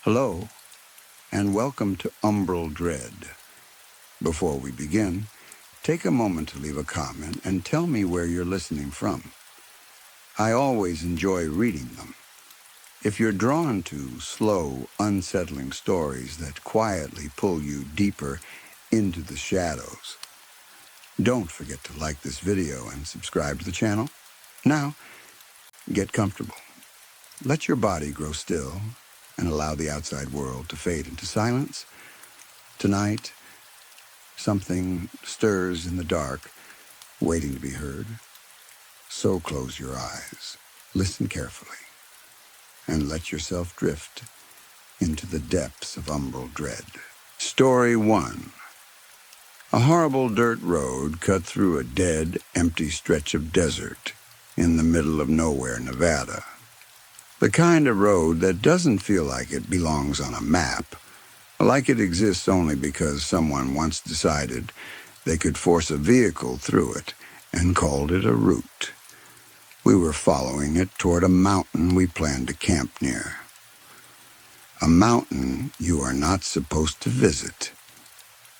Hello, and welcome to Umbral Dread. Before we begin, take a moment to leave a comment and tell me where you're listening from. I always enjoy reading them. If you're drawn to slow, unsettling stories that quietly pull you deeper into the shadows, don't forget to like this video and subscribe to the channel. Now, get comfortable. Let your body grow still and allow the outside world to fade into silence. Tonight, something stirs in the dark, waiting to be heard. So close your eyes, listen carefully, and let yourself drift into the depths of Umbral Dread. Story 1. A horrible dirt road cut through a dead, empty stretch of desert in the middle of nowhere, Nevada. The kind of road that doesn't feel like it belongs on a map, like it exists only because someone once decided they could force a vehicle through it and called it a route. We were following it toward a mountain we planned to camp near. A mountain you are not supposed to visit.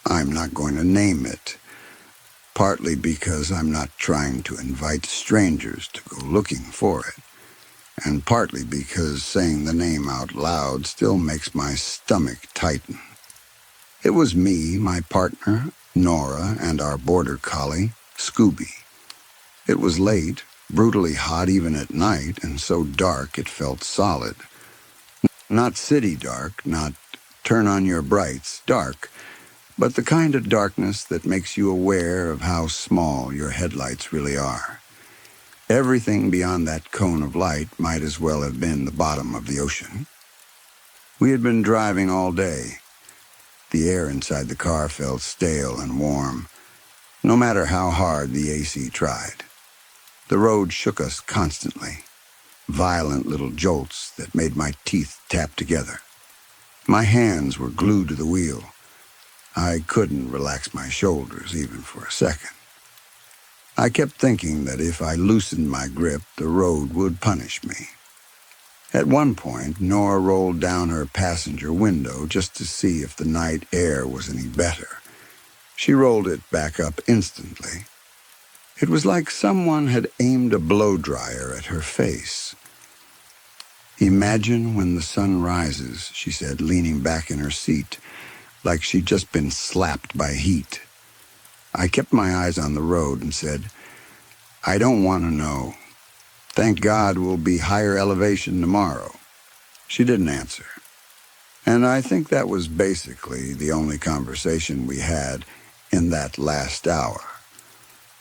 I'm not going to name it, partly because I'm not trying to invite strangers to go looking for it, and partly because saying the name out loud still makes my stomach tighten. It was me, my partner, Nora, and our border collie, Scooby. It was late, brutally hot even at night, and so dark it felt solid. Not city dark, not turn on your brights dark, but the kind of darkness that makes you aware of how small your headlights really are. Everything beyond that cone of light might as well have been the bottom of the ocean. We had been driving all day. The air inside the car felt stale and warm, no matter how hard the AC tried. The road shook us constantly, violent little jolts that made my teeth tap together. My hands were glued to the wheel. I couldn't relax my shoulders even for a second. I kept thinking that if I loosened my grip, the road would punish me. At one point, Nora rolled down her passenger window just to see if the night air was any better. She rolled it back up instantly. It was like someone had aimed a blow-dryer at her face. "Imagine when the sun rises," she said, leaning back in her seat, like she'd just been slapped by heat. I kept my eyes on the road and said, "I don't want to know. Thank God we'll be higher elevation tomorrow." She didn't answer. And I think that was basically the only conversation we had in that last hour.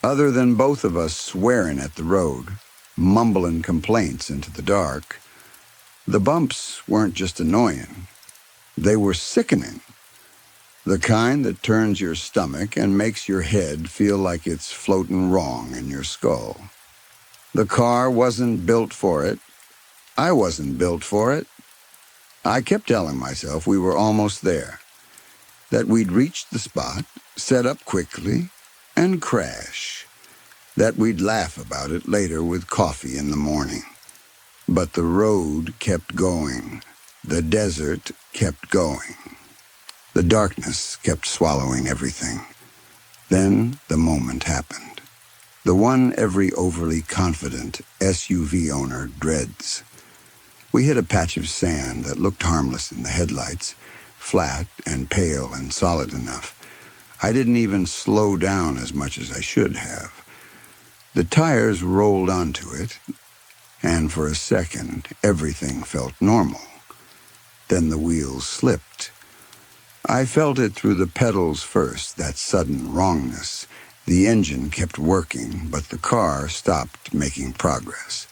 Other than both of us swearing at the road, mumbling complaints into the dark, the bumps weren't just annoying. They were sickening. The kind that turns your stomach and makes your head feel like it's floating wrong in your skull. The car wasn't built for it. I wasn't built for it. I kept telling myself we were almost there, that we'd reach the spot, set up quickly, and crash, that we'd laugh about it later with coffee in the morning. But the road kept going. The desert kept going. The darkness kept swallowing everything. Then the moment happened. The one every overly confident SUV owner dreads. We hit a patch of sand that looked harmless in the headlights, flat and pale and solid enough. I didn't even slow down as much as I should have. The tires rolled onto it, and for a second everything felt normal. Then the wheels slipped. I felt it through the pedals first, that sudden wrongness. The engine kept working, but the car stopped making progress.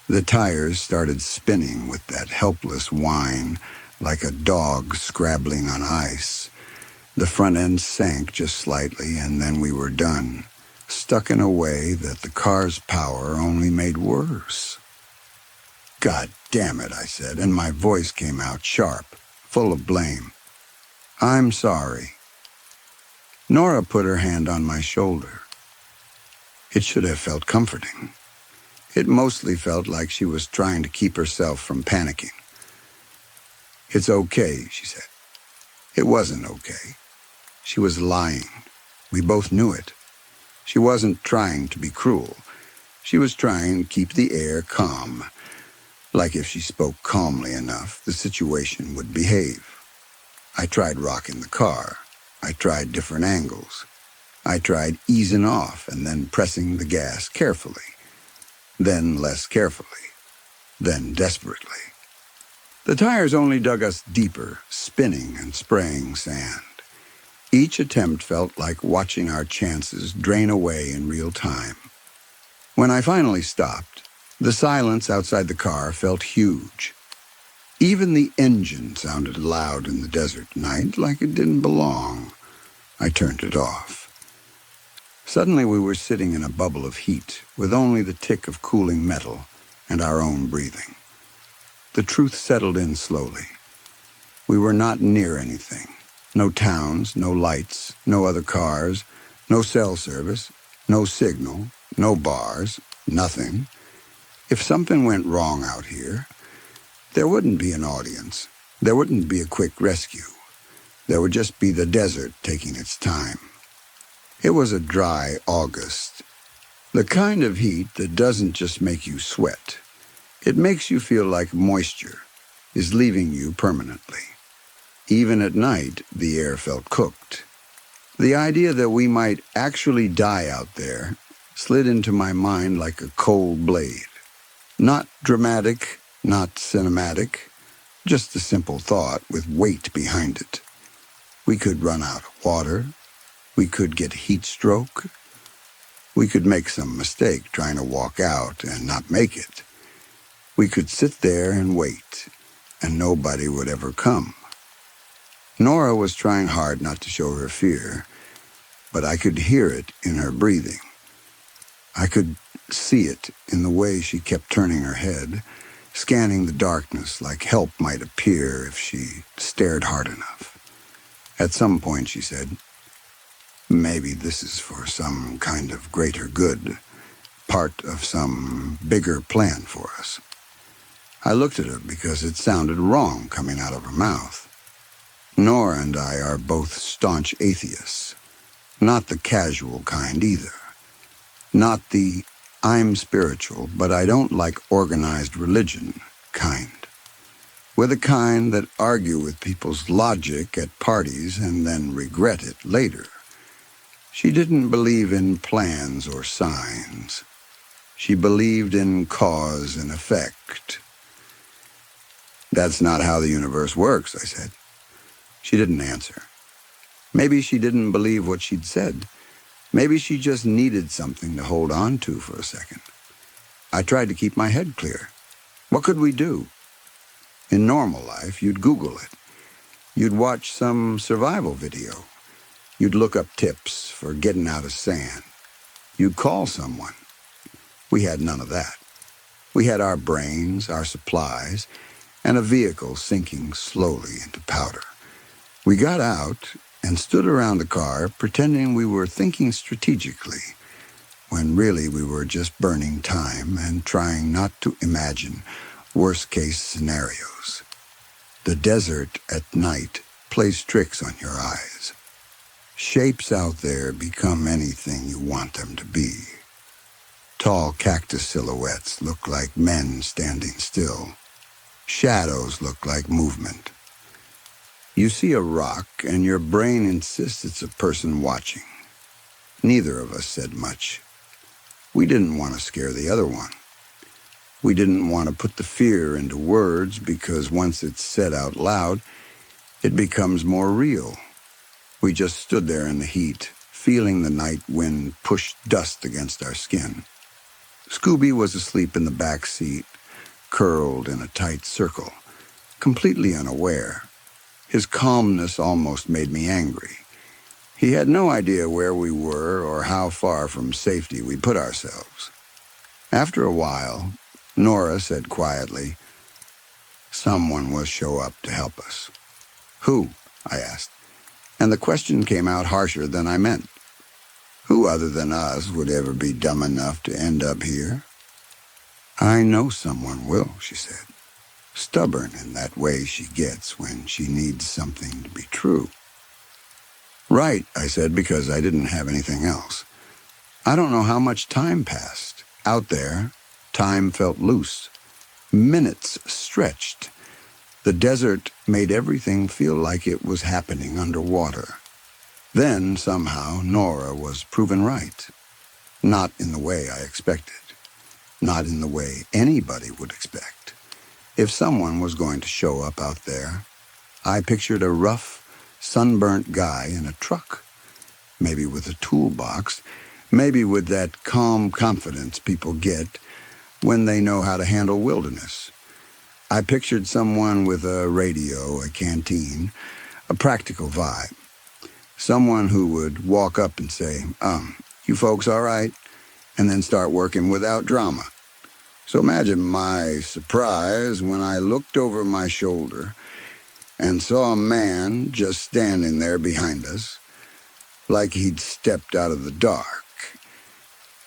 The tires started spinning with that helpless whine, like a dog scrabbling on ice. The front end sank just slightly, and then we were done, stuck in a way that the car's power only made worse. "God damn it," I said, and my voice came out sharp, full of blame. "I'm sorry." Nora put her hand on my shoulder. It should have felt comforting. It mostly felt like she was trying to keep herself from panicking. "It's okay," she said. It wasn't okay. She was lying. We both knew it. She wasn't trying to be cruel. She was trying to keep the air calm, like if she spoke calmly enough, the situation would behave. I tried rocking the car. I tried different angles. I tried easing off and then pressing the gas carefully, then less carefully, then desperately. The tires only dug us deeper, spinning and spraying sand. Each attempt felt like watching our chances drain away in real time. When I finally stopped, the silence outside the car felt huge. Even the engine sounded loud in the desert night, like it didn't belong. I turned it off. Suddenly we were sitting in a bubble of heat, with only the tick of cooling metal and our own breathing. The truth settled in slowly. We were not near anything. No towns, no lights, no other cars, no cell service, no signal, no bars, nothing. If something went wrong out here, there wouldn't be an audience. There wouldn't be a quick rescue. There would just be the desert taking its time. It was a dry August. The kind of heat that doesn't just make you sweat. It makes you feel like moisture is leaving you permanently. Even at night, the air felt cooked. The idea that we might actually die out there slid into my mind like a cold blade. Not dramatic, not cinematic, just a simple thought with weight behind it. We could run out of water. We could get heat stroke. We could make some mistake trying to walk out and not make it. We could sit there and wait, and nobody would ever come. Nora was trying hard not to show her fear, but I could hear it in her breathing. I could see it in the way she kept turning her head, scanning the darkness like help might appear if she stared hard enough. At some point she said, "Maybe this is for some kind of greater good, part of some bigger plan for us." I looked at her because it sounded wrong coming out of her mouth. Nora and I are both staunch atheists, not the casual kind either. Not the "I'm spiritual, but I don't like organized religion" kind. We're the kind that argue with people's logic at parties and then regret it later. She didn't believe in plans or signs. She believed in cause and effect. "That's not how the universe works," I said. She didn't answer. Maybe she didn't believe what she'd said. Maybe she just needed something to hold on to for a second. I tried to keep my head clear. What could we do? In normal life, you'd Google it. You'd watch some survival video. You'd look up tips for getting out of sand. You'd call someone. We had none of that. We had our brains, our supplies, and a vehicle sinking slowly into powder. We got out and stood around the car pretending we were thinking strategically, when really we were just burning time and trying not to imagine worst-case scenarios. The desert at night plays tricks on your eyes. Shapes out there become anything you want them to be. Tall cactus silhouettes look like men standing still. Shadows look like movement. You see a rock, and your brain insists it's a person watching. Neither of us said much. We didn't want to scare the other one. We didn't want to put the fear into words because once it's said out loud, it becomes more real. We just stood there in the heat, feeling the night wind push dust against our skin. Scooby was asleep in the back seat, curled in a tight circle, completely unaware. His calmness almost made me angry. He had no idea where we were or how far from safety we put ourselves. After a while, Nora said quietly, "Someone will show up to help us." "Who?" I asked, and the question came out harsher than I meant. Who other than us would ever be dumb enough to end up here? "I know someone will," she said. stubborn in that way she gets when she needs something to be true. Right, I said, because I didn't have anything else. I don't know how much time passed. Out there, time felt loose. Minutes stretched. The desert made everything feel like it was happening underwater. Then, somehow, Nora was proven right. Not in the way I expected. Not in the way anybody would expect. If someone was going to show up out there, I pictured a rough, sunburnt guy in a truck. Maybe with a toolbox. Maybe with that calm confidence people get when they know how to handle wilderness. I pictured someone with a radio, a canteen, a practical vibe. Someone who would walk up and say, you folks all right? And then start working without drama. So imagine my surprise when I looked over my shoulder and saw a man just standing there behind us, like he'd stepped out of the dark.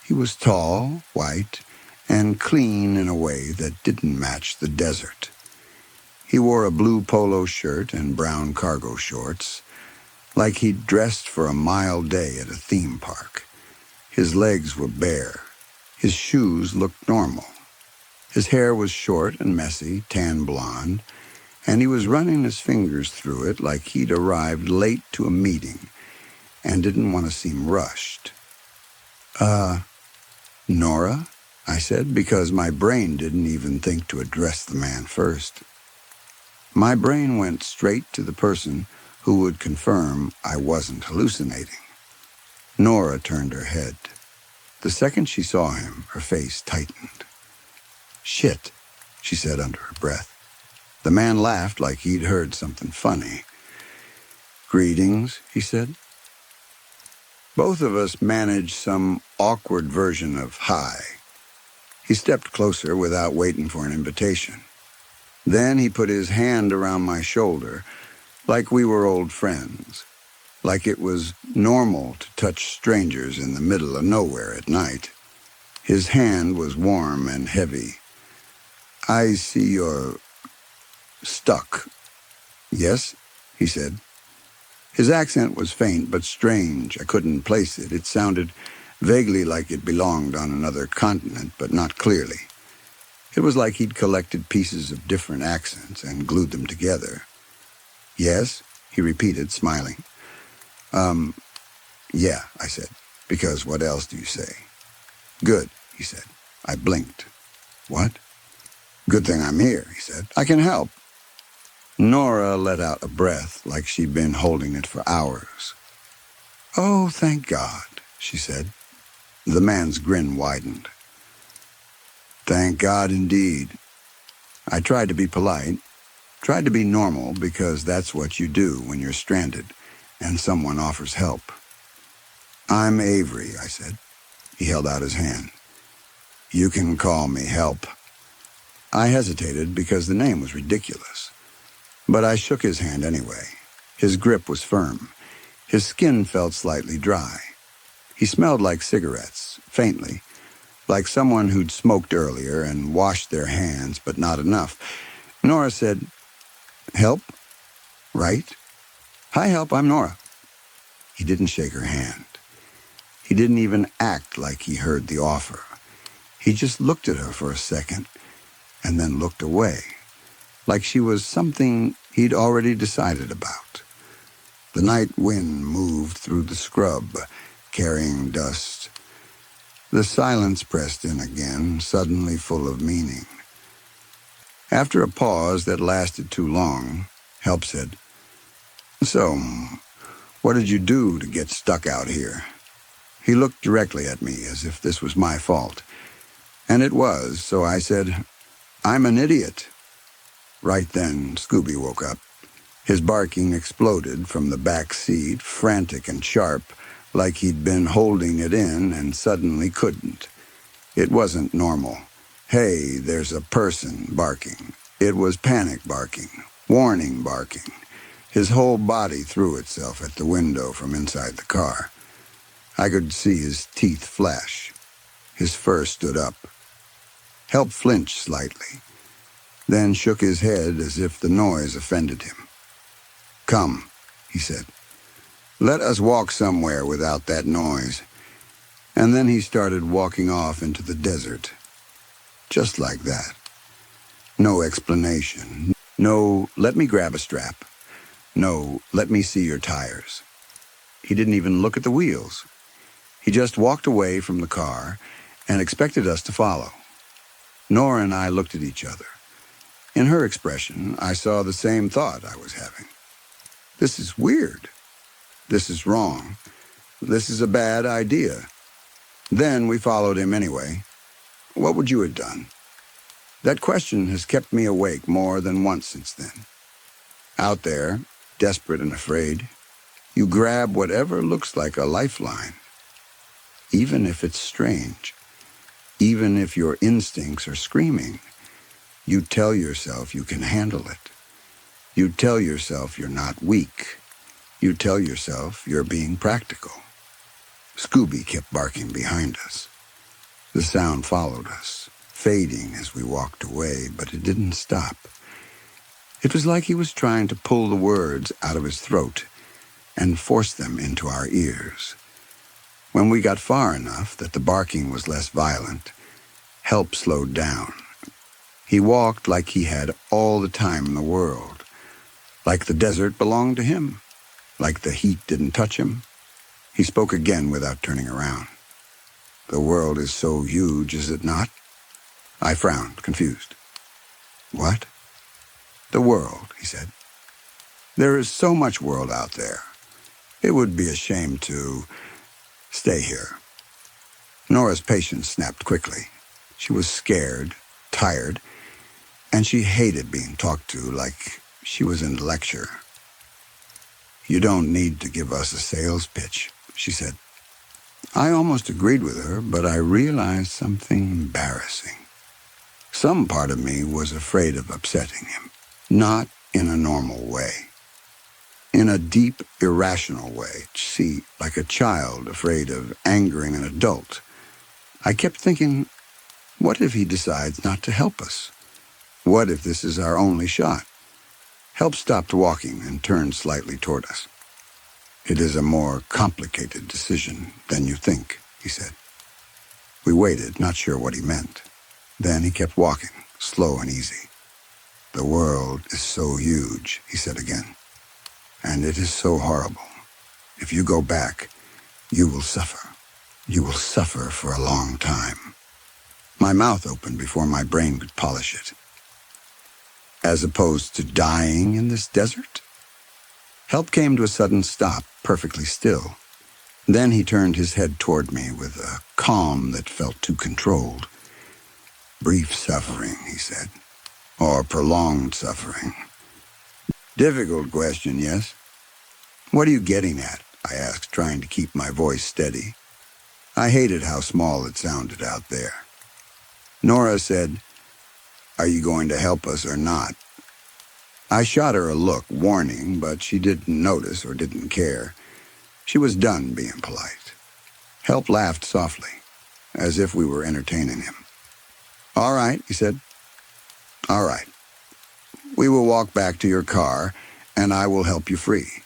He was tall, white, and clean in a way that didn't match the desert. He wore a blue polo shirt and brown cargo shorts, like he'd dressed for a mild day at a theme park. His legs were bare. His shoes looked normal. His hair was short and messy, tan blonde, and he was running his fingers through it like he'd arrived late to a meeting and didn't want to seem rushed. Nora, I said, because my brain didn't even think to address the man first. My brain went straight to the person who would confirm I wasn't hallucinating. Nora turned her head. The second she saw him, her face tightened. "Shit," she said under her breath. The man laughed like he'd heard something funny. "Greetings," he said. Both of us managed some awkward version of hi. He stepped closer without waiting for an invitation. Then he put his hand around my shoulder, like we were old friends, like it was normal to touch strangers in the middle of nowhere at night. His hand was warm and heavy. "I see you're stuck." "Yes," he said. His accent was faint but strange. I couldn't place it. It sounded vaguely like it belonged on another continent, but not clearly. It was like he'd collected pieces of different accents and glued them together. "Yes," he repeated, smiling. Yeah, I said, because what else do you say?" "Good," he said. I blinked. "What?" "Good thing I'm here," he said. "I can help." Nora let out a breath like she'd been holding it for hours. "Oh, thank God," she said. The man's grin widened. "Thank God indeed." I tried to be polite, tried to be normal, because that's what you do when you're stranded and someone offers help. "I'm Avery," I said. He held out his hand. "You can call me Help." I hesitated because the name was ridiculous. But I shook his hand anyway. His grip was firm. His skin felt slightly dry. He smelled like cigarettes, faintly, like someone who'd smoked earlier and washed their hands, but not enough. Nora said, "Help? Right? Hi, Help, I'm Nora." He didn't shake her hand. He didn't even act like he heard the offer. He just looked at her for a second and then looked away, like she was something he'd already decided about. The night wind moved through the scrub, carrying dust. The silence pressed in again, suddenly full of meaning. After a pause that lasted too long, Help said, "So, what did you do to get stuck out here?" He looked directly at me as if this was my fault. And it was, so I said, "I'm an idiot." Right then, Scooby woke up. His barking exploded from the back seat, frantic and sharp, like he'd been holding it in and suddenly couldn't. It wasn't normal. "Hey, there's a person" barking. It was panic barking, warning barking. His whole body threw itself at the window from inside the car. I could see his teeth flash. His fur stood up. Help flinched slightly. then shook his head as if the noise offended him. "Come," he said. "Let us walk somewhere without that noise." And then he started walking off into the desert. Just like that. No explanation. No, "Let me grab a strap." No, "Let me see your tires." He didn't even look at the wheels. He just walked away from the car and expected us to follow. Nora and I looked at each other. In her expression, I saw the same thought I was having. This is weird. This is wrong. This is a bad idea. Then we followed him anyway. What would you have done? That question has kept me awake more than once since then. Out there, desperate and afraid, you grab whatever looks like a lifeline. Even if it's strange, even if your instincts are screaming, you tell yourself you can handle it. You tell yourself you're not weak. You tell yourself you're being practical. Scooby kept barking behind us. The sound followed us, fading as we walked away, but it didn't stop. It was like he was trying to pull the words out of his throat and force them into our ears. When we got far enough that the barking was less violent, Help slowed down. He walked like he had all the time in the world, like the desert belonged to him, like the heat didn't touch him. He spoke again without turning around. "The world is so huge, is it not?" I frowned, confused. "What?" "The world," he said. "There is so much world out there. It would be a shame to stay here." Nora's patience snapped quickly. She was scared, tired, and she hated being talked to like she was in a lecture. "You don't need to give us a sales pitch," she said. I almost agreed with her, but I realized something embarrassing. Some part of me was afraid of upsetting him, not in a normal way. In a deep, irrational way, see, like a child afraid of angering an adult. I kept thinking, what if he decides not to help us? What if this is our only shot? Help stopped walking and turned slightly toward us. "It is a more complicated decision than you think," he said. We waited, not sure what he meant. Then he kept walking, slow and easy. "The world is so huge," he said again. "And it is so horrible. If you go back, you will suffer. You will suffer for a long time." My mouth opened before my brain could polish it. "As opposed to dying in this desert?" Help came to a sudden stop, perfectly still. Then he turned his head toward me with a calm that felt too controlled. "Brief suffering," he said, "or prolonged suffering." Difficult question, yes? "What are you getting at?" I asked, trying to keep my voice steady. I hated how small it sounded out there. Nora said, "Are you going to help us or not?" I shot her a look, warning, but she didn't notice or didn't care. She was done being polite. Help laughed softly, as if we were entertaining him. "All right," he said. "All right. We will walk back to your car, and I will help you free."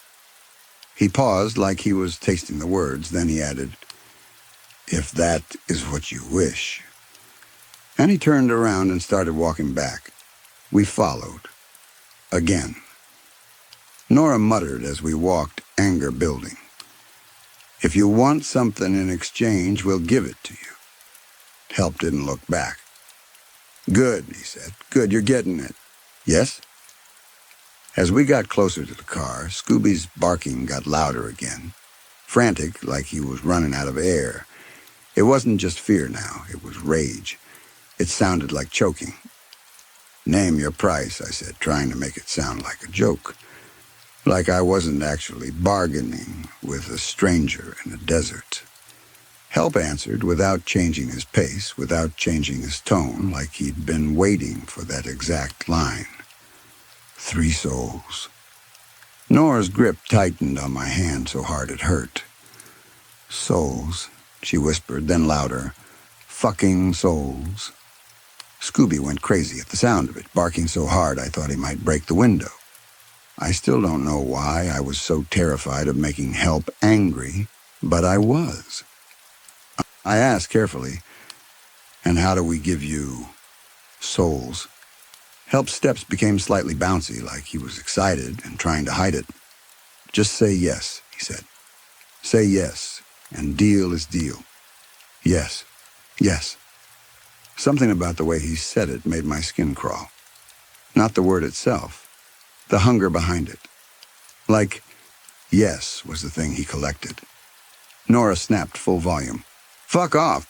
He paused like he was tasting the words, then he added, "If that is what you wish." And he turned around and started walking back. We followed. Again. Nora muttered as we walked, anger building. "If you want something in exchange, we'll give it to you." Help didn't look back. "Good," he said. "Good, you're getting it." "Yes?" As we got closer to the car, Scooby's barking got louder again, frantic like he was running out of air. It wasn't just fear now, it was rage. It sounded like choking. "Name your price," I said, trying to make it sound like a joke. Like I wasn't actually bargaining with a stranger in a desert. Help answered without changing his pace, without changing his tone, like he'd been waiting for that exact line. 3 souls. Nora's grip tightened on my hand so hard it hurt. "Souls," she whispered, then louder. "Fucking souls." Scooby went crazy at the sound of it, barking so hard I thought he might break the window. I still don't know why I was so terrified of making Help angry, but I was. I asked carefully, "And how do we give you souls?" Help's steps became slightly bouncy, like he was excited and trying to hide it. "Just say yes," he said. "Say yes, and deal is deal. Yes, yes." Something about the way he said it made my skin crawl. Not the word itself, the hunger behind it. Like, yes was the thing he collected. Nora snapped full volume. "Fuck off!"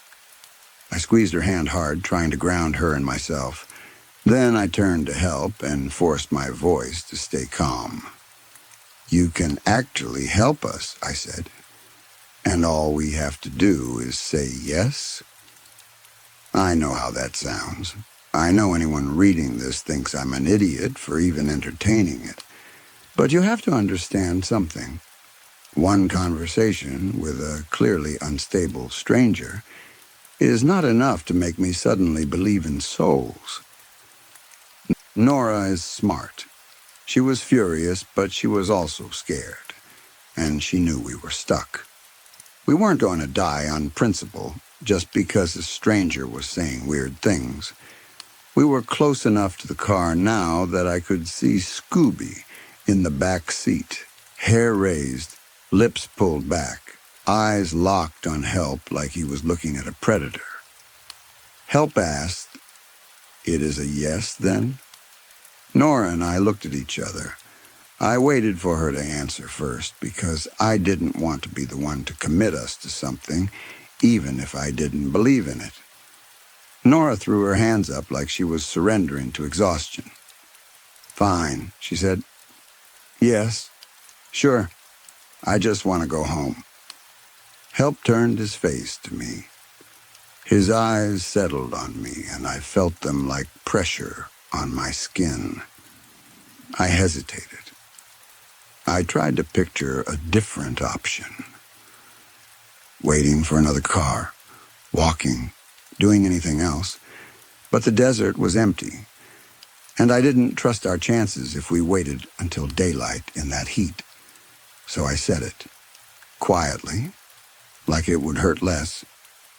I squeezed her hand hard, trying to ground her and myself. Then I turned to Help and forced my voice to stay calm. "You can actually help us," I said. "And all we have to do is say yes." I know how that sounds. I know anyone reading this thinks I'm an idiot for even entertaining it. But you have to understand something. One conversation with a clearly unstable stranger is not enough to make me suddenly believe in souls. Nora is smart. She was furious, but she was also scared, and she knew we were stuck. We weren't going to die on principle just because a stranger was saying weird things. We were close enough to the car now that I could see Scooby in the back seat, hair raised, lips pulled back, eyes locked on Help like he was looking at a predator. Help asked, "It is a yes, then?" Nora and I looked at each other. I waited for her to answer first because I didn't want to be the one to commit us to something, even if I didn't believe in it. Nora threw her hands up like she was surrendering to exhaustion. "Fine," she said. "Yes, sure. I just want to go home." Help turned his face to me. His eyes settled on me, and I felt them like pressure on my skin. I hesitated. I tried to picture a different option. Waiting for another car, walking, doing anything else. But the desert was empty, and I didn't trust our chances if we waited until daylight in that heat. So I said it, quietly, like it would hurt less.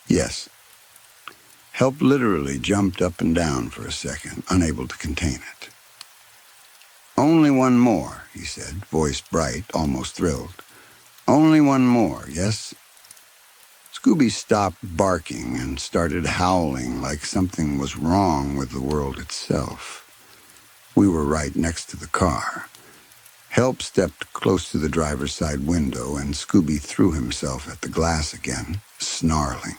Yes. Help literally jumped up and down for a second, unable to contain it. "Only one more," he said, voice bright, almost thrilled. "Only one more, yes?" Scooby stopped barking and started howling like something was wrong with the world itself. We were right next to the car. Help stepped close to the driver's side window, and Scooby threw himself at the glass again, snarling.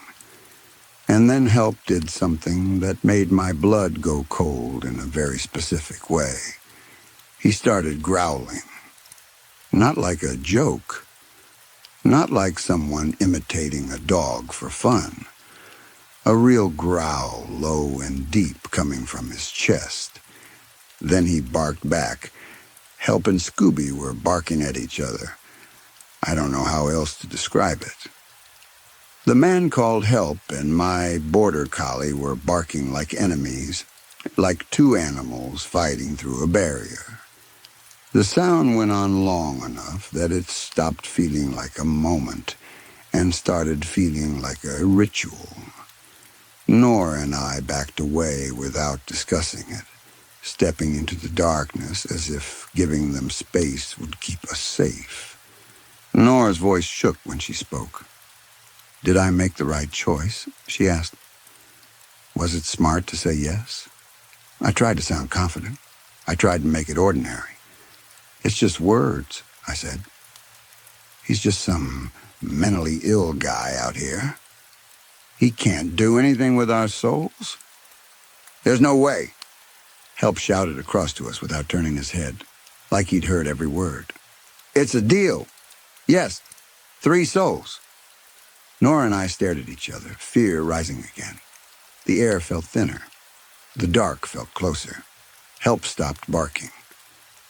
And then Help did something that made my blood go cold in a very specific way. He started growling. Not like a joke. Not like someone imitating a dog for fun. A real growl, low and deep, coming from his chest. Then he barked back. Help and Scooby were barking at each other. I don't know how else to describe it. The man called Help and my border collie were barking like enemies, like two animals fighting through a barrier. The sound went on long enough that it stopped feeling like a moment and started feeling like a ritual. Nora and I backed away without discussing it, stepping into the darkness as if giving them space would keep us safe. Nora's voice shook when she spoke. "Did I make the right choice?" she asked. "Was it smart to say yes?" I tried to sound confident. I tried to make it ordinary. "It's just words," I said. "He's just some mentally ill guy out here. He can't do anything with our souls." "There's no way," Help shouted across to us without turning his head, like he'd heard every word. "It's a deal. Yes, 3 souls." Nora and I stared at each other, fear rising again. The air felt thinner. The dark felt closer. Help stopped barking.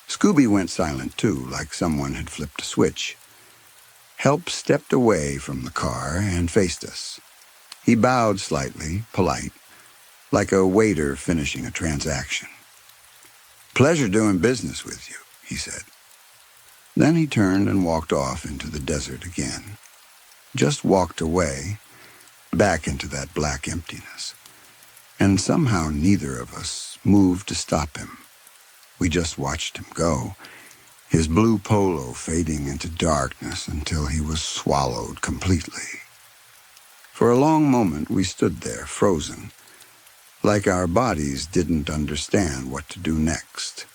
Scooby went silent too, like someone had flipped a switch. Help stepped away from the car and faced us. He bowed slightly, polite. like a waiter finishing a transaction. "Pleasure doing business with you," he said. Then he turned and walked off into the desert again. Just walked away, back into that black emptiness. And somehow neither of us moved to stop him. We just watched him go, his blue polo fading into darkness until he was swallowed completely. For a long moment we stood there, frozen, like our bodies didn't understand what to do next.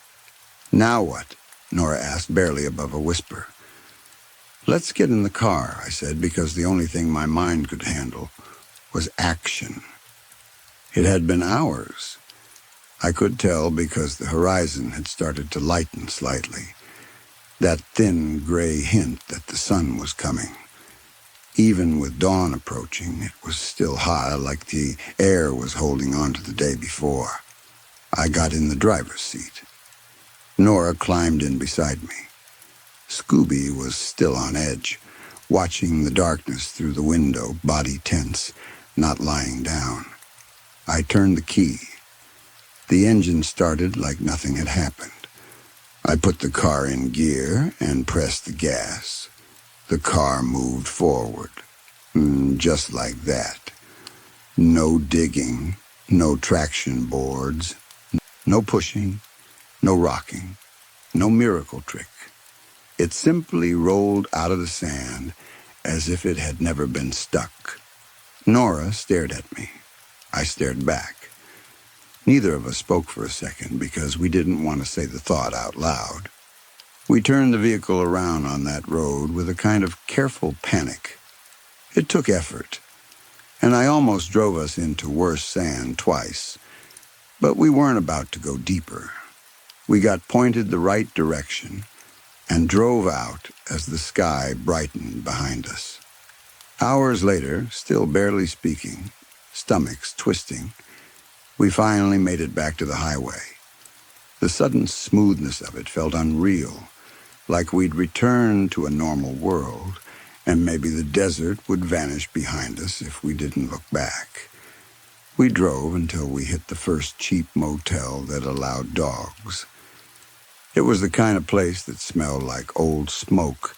"Now what?" Nora asked, barely above a whisper. "Let's get in the car," I said, because the only thing my mind could handle was action. It had been hours. I could tell because the horizon had started to lighten slightly, that thin gray hint that the sun was coming. Even with dawn approaching, it was still hot, like the air was holding on to the day before. I got in the driver's seat. Nora climbed in beside me. Scooby was still on edge, watching the darkness through the window, body tense, not lying down. I turned the key. The engine started like nothing had happened. I put the car in gear and pressed the gas. The car moved forward. Just like that. No digging, no traction boards, no pushing, no rocking, no miracle trick. It simply rolled out of the sand as if it had never been stuck. Nora stared at me. I stared back. Neither of us spoke for a second because we didn't want to say the thought out loud. We turned the vehicle around on that road with a kind of careful panic. It took effort, and I almost drove us into worse sand twice. But we weren't about to go deeper. We got pointed the right direction and drove out as the sky brightened behind us. Hours later, still barely speaking, stomachs twisting, we finally made it back to the highway. The sudden smoothness of it felt unreal, like we'd returned to a normal world, and maybe the desert would vanish behind us if we didn't look back. We drove until we hit the first cheap motel that allowed dogs. It was the kind of place that smelled like old smoke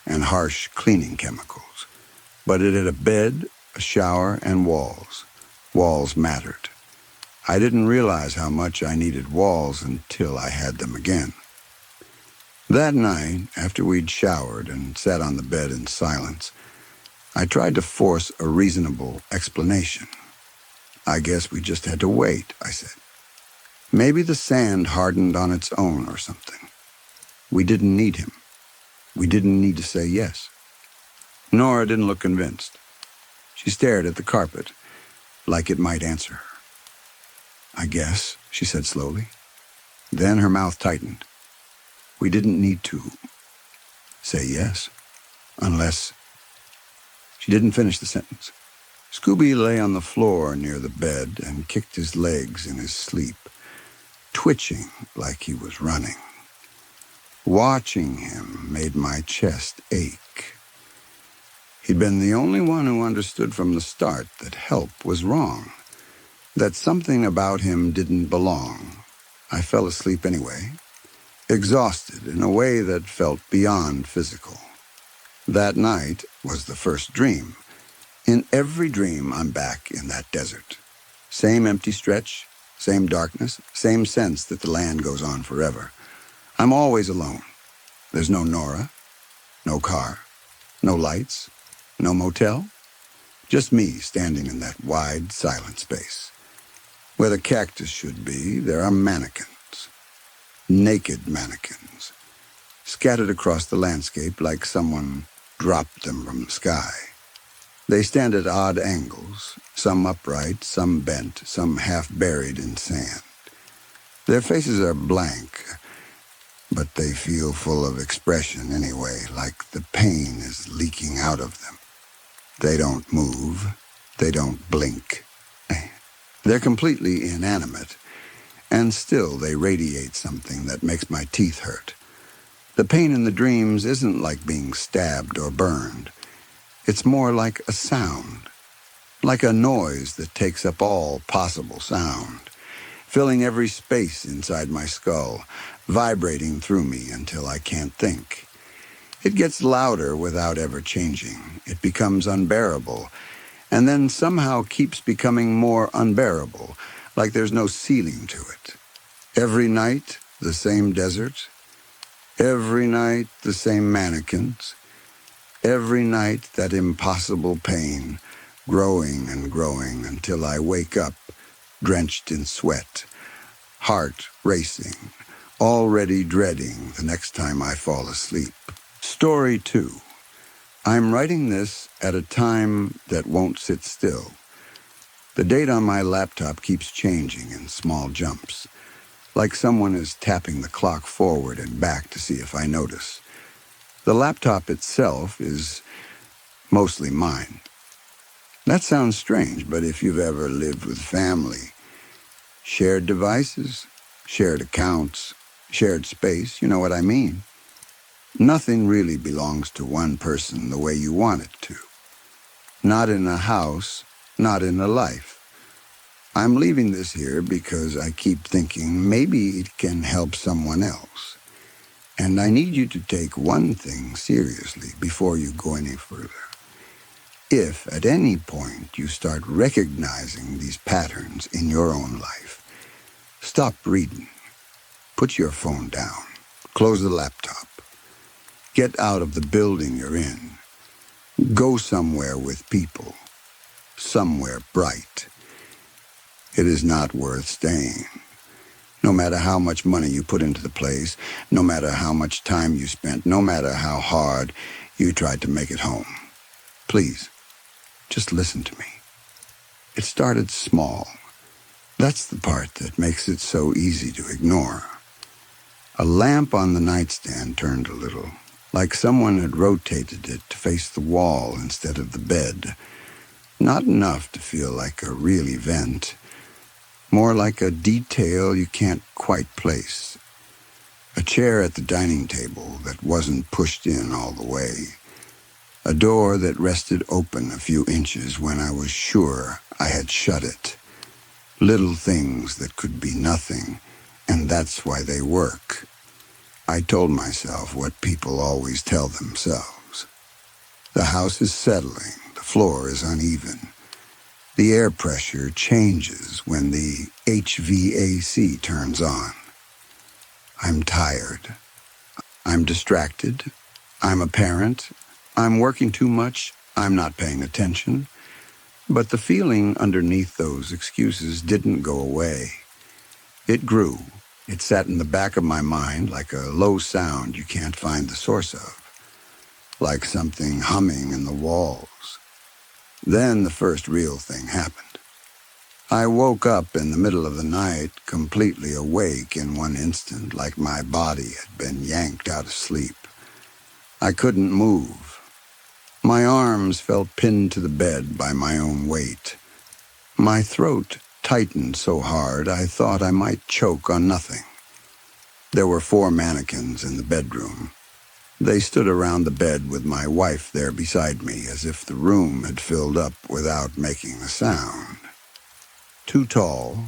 and harsh cleaning chemicals, but it had a bed, a shower, and walls. Walls mattered. I didn't realize how much I needed walls until I had them again. That night, after we'd showered and sat on the bed in silence, I tried to force a reasonable explanation. "I guess we just had to wait," I said. "Maybe the sand hardened on its own or something. We didn't need him. We didn't need to say yes." Nora didn't look convinced. She stared at the carpet, like it might answer her. "I guess," she said slowly. Then her mouth tightened. "We didn't need to say yes, unless—" She didn't finish the sentence. Scooby lay on the floor near the bed and kicked his legs in his sleep, twitching like he was running. Watching him made my chest ache. He'd been the only one who understood from the start that help was wrong, that something about him didn't belong. I fell asleep anyway, exhausted in a way that felt beyond physical. That night was the first dream. In every dream, I'm back in that desert. Same empty stretch, same darkness, same sense that the land goes on forever. I'm always alone. There's no Nora, no car, no lights, no motel. Just me standing in that wide, silent space. Where the cactus should be, there are mannequins. Naked mannequins. Scattered across the landscape like someone dropped them from the sky. They stand at odd angles, some upright, some bent, some half buried in sand. Their faces are blank, but they feel full of expression anyway, like the pain is leaking out of them. They don't move. They don't blink. They're completely inanimate, and still they radiate something that makes my teeth hurt. The pain in the dreams isn't like being stabbed or burned. It's more like a sound, like a noise that takes up all possible sound, filling every space inside my skull, vibrating through me until I can't think. It gets louder without ever changing. It becomes unbearable, and then somehow keeps becoming more unbearable, like there's no ceiling to it. Every night, the same desert. Every night, the same mannequins. Every night, that impossible pain, growing and growing until I wake up, drenched in sweat, heart racing, already dreading the next time I fall asleep. Story 2. I'm writing this at a time that won't sit still. The date on my laptop keeps changing in small jumps, like someone is tapping the clock forward and back to see if I notice. The laptop itself is mostly mine. That sounds strange, but if you've ever lived with family, shared devices, shared accounts, shared space, you know what I mean. Nothing really belongs to one person the way you want it to. Not in a house, not in a life. I'm leaving this here because I keep thinking maybe it can help someone else. And I need you to take one thing seriously before you go any further. If at any point you start recognizing these patterns in your own life, stop reading. Put your phone down. Close the laptop. Get out of the building you're in. Go somewhere with people. Somewhere bright. It is not worth staying. No matter how much money you put into the place, no matter how much time you spent, no matter how hard you tried to make it home. Please, just listen to me. It started small. That's the part that makes it so easy to ignore. A lamp on the nightstand turned a little, like someone had rotated it to face the wall instead of the bed. Not enough to feel like a real event. More like a detail you can't quite place. A chair at the dining table that wasn't pushed in all the way. A door that rested open a few inches when I was sure I had shut it. Little things that could be nothing, and that's why they work. I told myself what people always tell themselves. The house is settling, the floor is uneven. The air pressure changes when the HVAC turns on. I'm tired. I'm distracted. I'm a parent. I'm working too much. I'm not paying attention. But the feeling underneath those excuses didn't go away. It grew. It sat in the back of my mind like a low sound you can't find the source of. Like something humming in the walls. Then the first real thing happened. I woke up in the middle of the night, completely awake in one instant, like my body had been yanked out of sleep. I couldn't move. My arms felt pinned to the bed by my own weight. My throat tightened so hard I thought I might choke on nothing. There were 4 mannequins in the bedroom. They stood around the bed with my wife there beside me as if the room had filled up without making a sound. Too tall,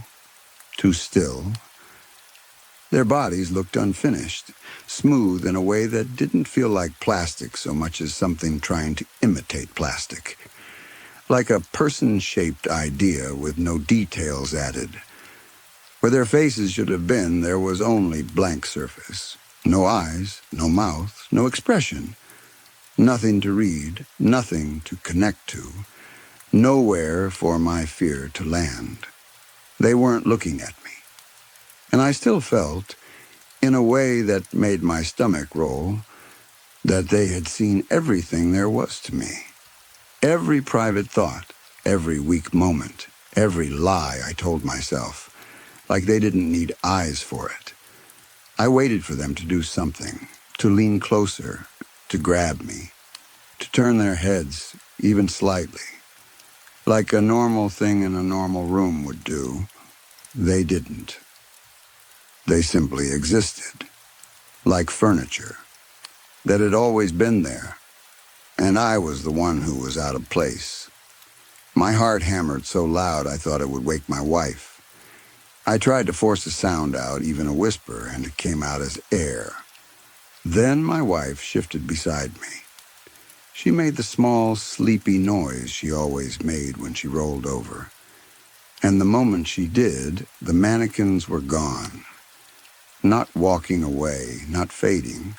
too still. Their bodies looked unfinished, smooth in a way that didn't feel like plastic so much as something trying to imitate plastic. Like a person-shaped idea with no details added. Where their faces should have been, there was only blank surface. No eyes, no mouth, no expression. Nothing to read, nothing to connect to. Nowhere for my fear to land. They weren't looking at me. And I still felt, in a way that made my stomach roll, that they had seen everything there was to me. Every private thought, every weak moment, every lie I told myself, like they didn't need eyes for it. I waited for them to do something, to lean closer, to grab me, to turn their heads, even slightly. Like a normal thing in a normal room would do, they didn't. They simply existed, like furniture, that had always been there, and I was the one who was out of place. My heart hammered so loud I thought it would wake my wife. I tried to force a sound out, even a whisper, and it came out as air. Then my wife shifted beside me. She made the small, sleepy noise she always made when she rolled over. And the moment she did, the mannequins were gone. Not walking away, not fading,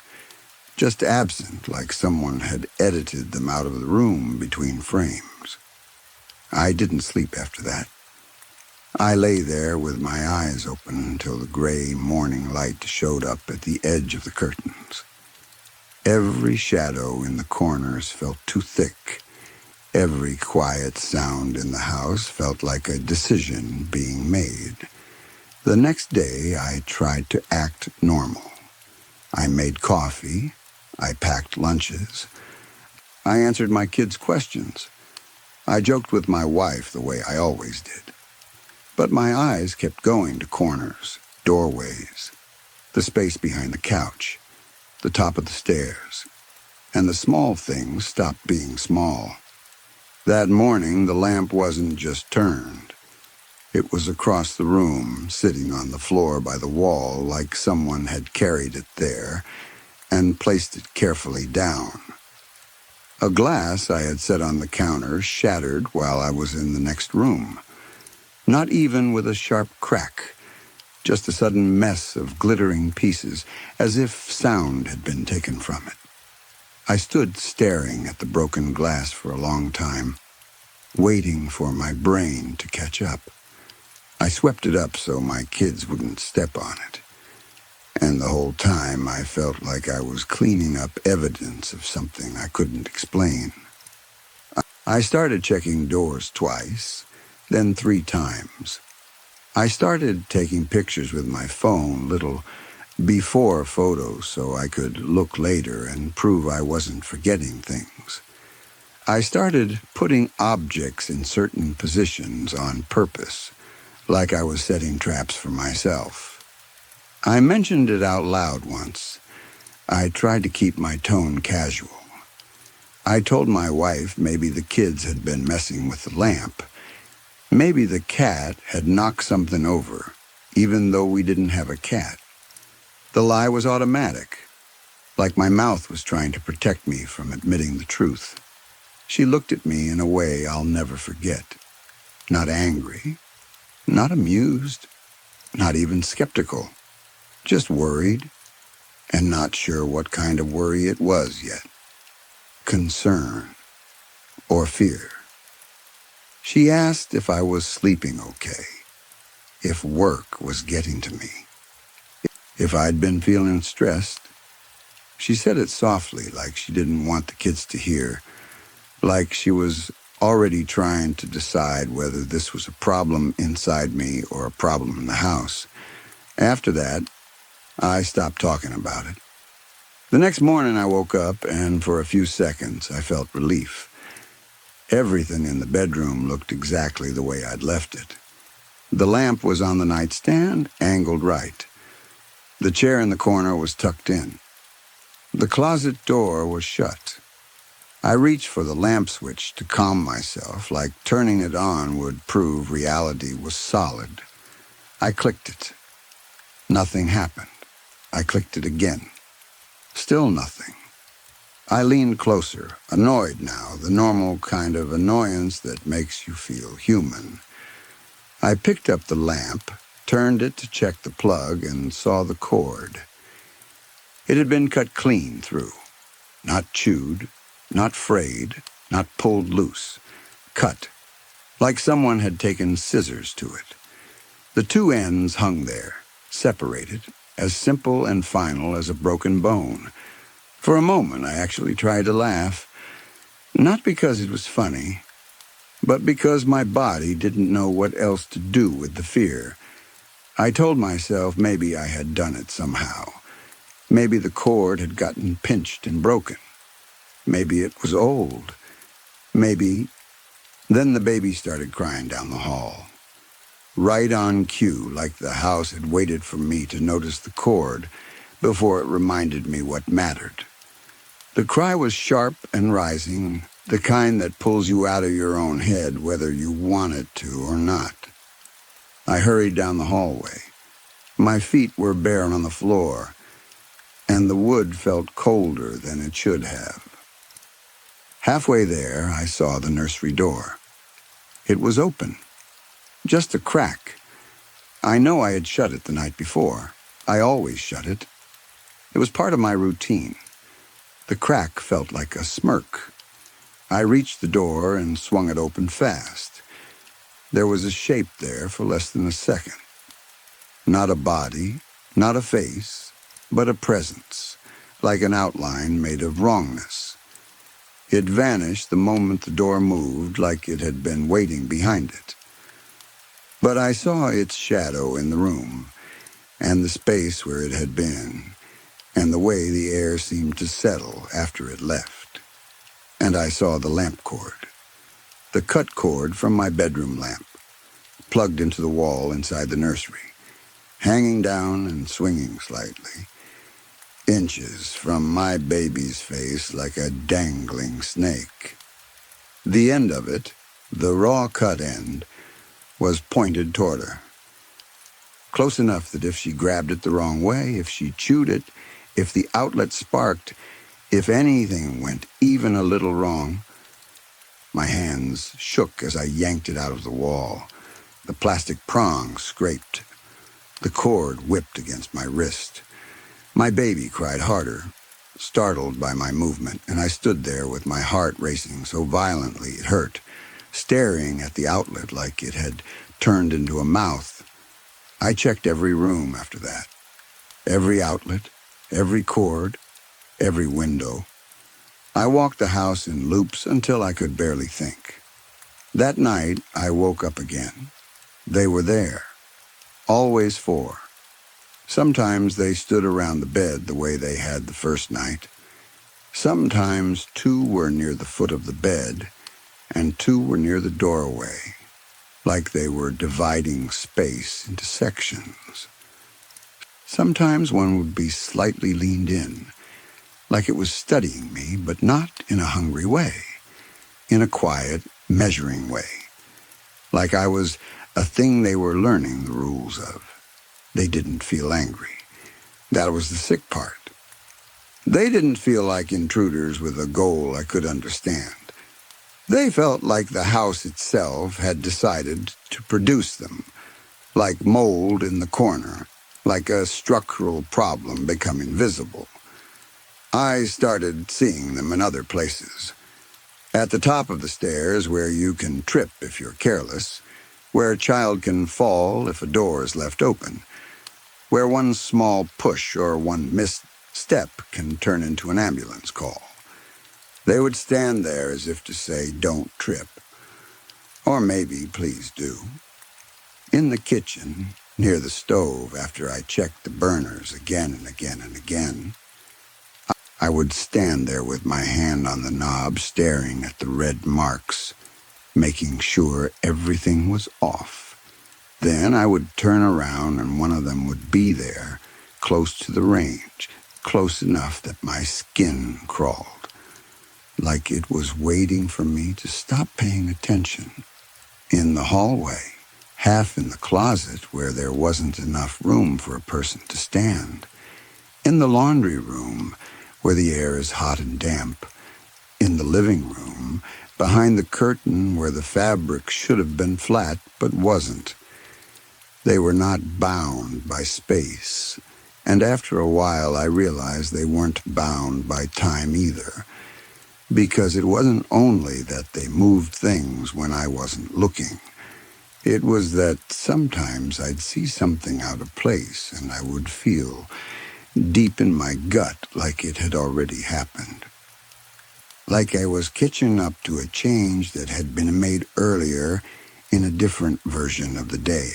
just absent like someone had edited them out of the room between frames. I didn't sleep after that. I lay there with my eyes open until the gray morning light showed up at the edge of the curtains. Every shadow in the corners felt too thick. Every quiet sound in the house felt like a decision being made. The next day, I tried to act normal. I made coffee. I packed lunches. I answered my kids' questions. I joked with my wife the way I always did. But my eyes kept going to corners, doorways, the space behind the couch, the top of the stairs, and the small things stopped being small. That morning, the lamp wasn't just turned. It was across the room, sitting on the floor by the wall like someone had carried it there and placed it carefully down. A glass I had set on the counter shattered while I was in the next room. Not even with a sharp crack, just a sudden mess of glittering pieces, as if sound had been taken from it. I stood staring at the broken glass for a long time, waiting for my brain to catch up. I swept it up so my kids wouldn't step on it. And the whole time I felt like I was cleaning up evidence of something I couldn't explain. I started checking doors twice, then 3 times. I started taking pictures with my phone, little before photos, so I could look later and prove I wasn't forgetting things. I started putting objects in certain positions on purpose, like I was setting traps for myself. I mentioned it out loud once. I tried to keep my tone casual. I told my wife maybe the kids had been messing with the lamp. Maybe the cat had knocked something over, even though we didn't have a cat. The lie was automatic, like my mouth was trying to protect me from admitting the truth. She looked at me in a way I'll never forget. Not angry, not amused, not even skeptical. Just worried, and not sure what kind of worry it was yet. Concern or fear. She asked if I was sleeping okay, if work was getting to me, if I'd been feeling stressed. She said it softly, like she didn't want the kids to hear, like she was already trying to decide whether this was a problem inside me or a problem in the house. After that, I stopped talking about it. The next morning I woke up, and for a few seconds I felt relief. Everything in the bedroom looked exactly the way I'd left it. The lamp was on the nightstand, angled right. The chair in the corner was tucked in. The closet door was shut. I reached for the lamp switch to calm myself, like turning it on would prove reality was solid. I clicked it. Nothing happened. I clicked it again. Still nothing. I leaned closer, annoyed now, the normal kind of annoyance that makes you feel human. I picked up the lamp, turned it to check the plug, and saw the cord. It had been cut clean through. Not chewed, not frayed, not pulled loose. Cut, like someone had taken scissors to it. The 2 ends hung there, separated, as simple and final as a broken bone. For a moment, I actually tried to laugh, not because it was funny, but because my body didn't know what else to do with the fear. I told myself maybe I had done it somehow. Maybe the cord had gotten pinched and broken. Maybe it was old. Maybe... Then the baby started crying down the hall. Right on cue, like the house had waited for me to notice the cord before it reminded me what mattered. The cry was sharp and rising, The kind that pulls you out of your own head whether you want it to or not. I hurried down the hallway. My feet were bare on the floor, and the wood felt colder than it should have. Halfway there, I saw the nursery door. It was open. Just a crack. I know I had shut it the night before. I always shut it. It was part of my routine. The crack felt like a smirk. I reached the door and swung it open fast. There was a shape there for less than a second. Not a body, not a face, but a presence, like an outline made of wrongness. It vanished the moment the door moved, like it had been waiting behind it. But I saw its shadow in the room, and the space where it had been, and the way the air seemed to settle after it left. And I saw the lamp cord, the cut cord from my bedroom lamp, plugged into the wall inside the nursery, hanging down and swinging slightly, inches from my baby's face like a dangling snake. The end of it, the raw cut end, was pointed toward her. Close enough that if she grabbed it the wrong way, if she chewed it, if the outlet sparked, if anything went even a little wrong. My hands shook as I yanked it out of the wall. The plastic prong scraped. The cord whipped against my wrist. My baby cried harder, startled by my movement, and I stood there with my heart racing so violently it hurt, staring at the outlet like it had turned into a mouth. I checked every room after that. Every outlet, every cord, every window. I walked the house in loops until I could barely think. That night, I woke up again. They were there. Always four. Sometimes they stood around the bed the way they had the first night. Sometimes two were near the foot of the bed, and two were near the doorway, like they were dividing space into sections. Sometimes one would be slightly leaned in, like it was studying me, but not in a hungry way, in a quiet, measuring way, like I was a thing they were learning the rules of. They didn't feel angry. That was the sick part. They didn't feel like intruders with a goal I could understand. They felt like the house itself had decided to produce them, like mold in the corner, like a structural problem becoming visible. I started seeing them in other places. At the top of the stairs where you can trip if you're careless, where a child can fall if a door is left open, where one small push or one missed step can turn into an ambulance call. They would stand there as if to say, "Don't trip." Or maybe, "Please do." In the kitchen, near the stove, after I checked the burners again and again and again, I would stand there with my hand on the knob, staring at the red marks, making sure everything was off. Then I would turn around and one of them would be there, close to the range, close enough that my skin crawled, like it was waiting for me to stop paying attention. In the hallway, half in the closet where there wasn't enough room for a person to stand. In the laundry room, where the air is hot and damp. In the living room, behind the curtain where the fabric should have been flat but wasn't. They were not bound by space, and after a while I realized they weren't bound by time either, because it wasn't only that they moved things when I wasn't looking. It was that sometimes I'd see something out of place and I would feel deep in my gut like it had already happened. Like I was catching up to a change that had been made earlier in a different version of the day.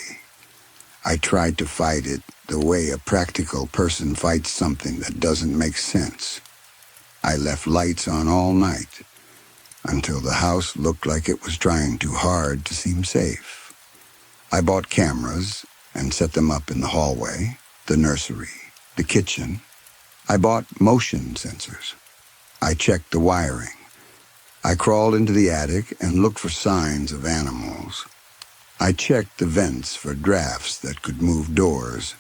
I tried to fight it the way a practical person fights something that doesn't make sense. I left lights on all night until the house looked like it was trying too hard to seem safe. I bought cameras and set them up in the hallway, the nursery, the kitchen. I bought motion sensors. I checked the wiring. I crawled into the attic and looked for signs of animals. I checked the vents for drafts that could move doors.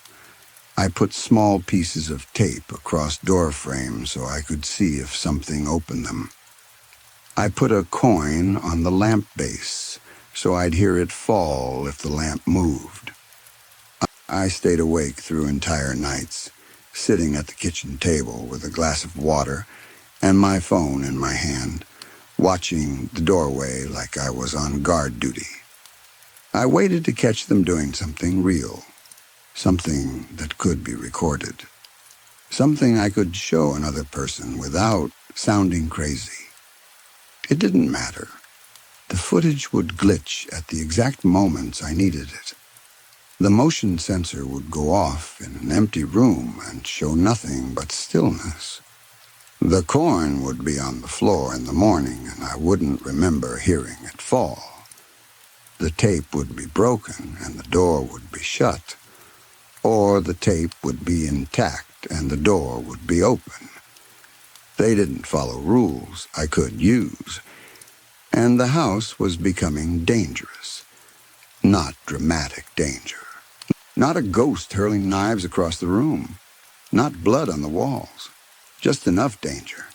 I put small pieces of tape across door frames so I could see if something opened them. I put a coin on the lamp base so I'd hear it fall if the lamp moved. I stayed awake through entire nights, sitting at the kitchen table with a glass of water and my phone in my hand, watching the doorway like I was on guard duty. I waited to catch them doing something real, something that could be recorded, something I could show another person without sounding crazy. It didn't matter. The footage would glitch at the exact moments I needed it. The motion sensor would go off in an empty room and show nothing but stillness. The coin would be on the floor in the morning and I wouldn't remember hearing it fall. The tape would be broken and the door would be shut, or the tape would be intact and the door would be open. They didn't follow rules I could use, and the house was becoming dangerous. Not dramatic danger. Not a ghost hurling knives across the room. Not blood on the walls. Just enough danger.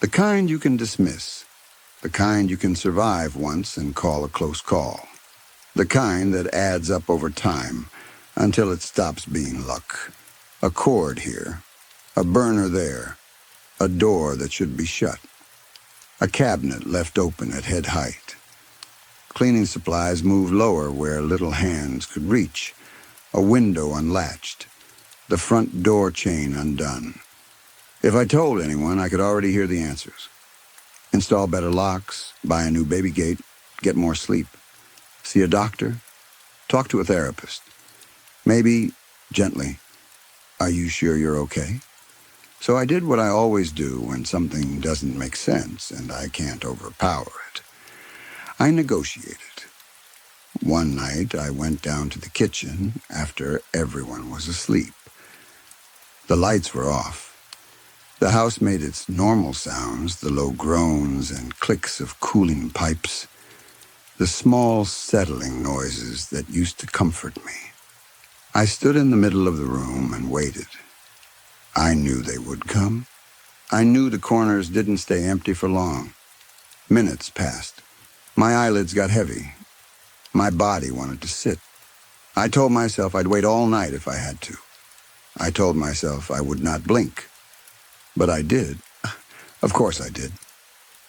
The kind you can dismiss. The kind you can survive once and call a close call. The kind that adds up over time until it stops being luck. A cord here. A burner there. A door that should be shut. A cabinet left open at head height. Cleaning supplies moved lower where little hands could reach. A window unlatched. The front door chain undone. If I told anyone, I could already hear the answers. Install better locks, buy a new baby gate, get more sleep. See a doctor, talk to a therapist. Maybe, gently, are you sure you're okay? So I did what I always do when something doesn't make sense and I can't overpower it. I negotiated. One night I went down to the kitchen after everyone was asleep. The lights were off. The house made its normal sounds, the low groans and clicks of cooling pipes, the small settling noises that used to comfort me. I stood in the middle of the room and waited. I knew they would come. I knew the corners didn't stay empty for long. Minutes passed. My eyelids got heavy. My body wanted to sit. I told myself I'd wait all night if I had to. I told myself I would not blink. But I did. Of course I did.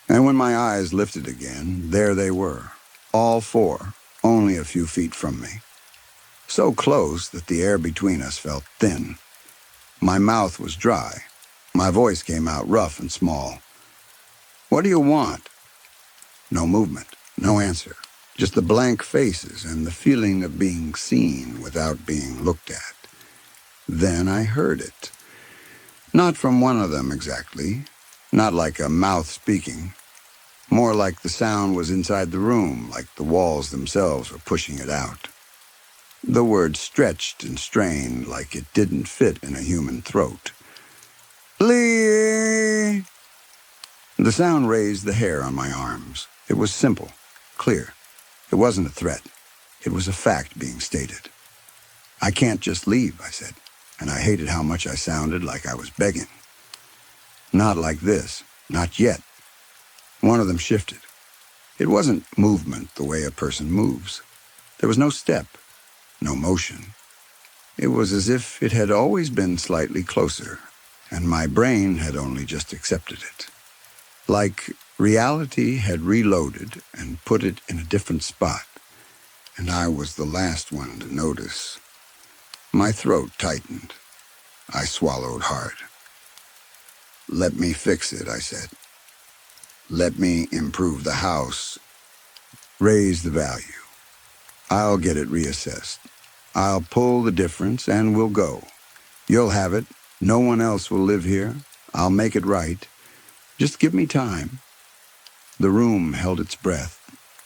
And when my eyes lifted again, there they were, all four, only a few feet from me. So close that the air between us felt thin. My mouth was dry. My voice came out rough and small. What do you want? No movement, no answer. Just the blank faces and the feeling of being seen without being looked at. Then I heard it. Not from one of them exactly. Not like a mouth speaking. More like the sound was inside the room, like the walls themselves were pushing it out. The word stretched and strained like it didn't fit in a human throat. Lee! The sound raised the hair on my arms. It was simple, clear. It wasn't a threat. It was a fact being stated. I can't just leave, I said, and I hated how much I sounded like I was begging. Not like this, not yet. One of them shifted. It wasn't movement the way a person moves. There was no step, no motion. It was as if it had always been slightly closer, and my brain had only just accepted it. Like reality had reloaded and put it in a different spot, and I was the last one to notice. My throat tightened. I swallowed hard. Let me fix it, I said. Let me improve the house, raise the value. I'll get it reassessed. I'll pull the difference and we'll go. You'll have it. No one else will live here. I'll make it right. Just give me time. The room held its breath.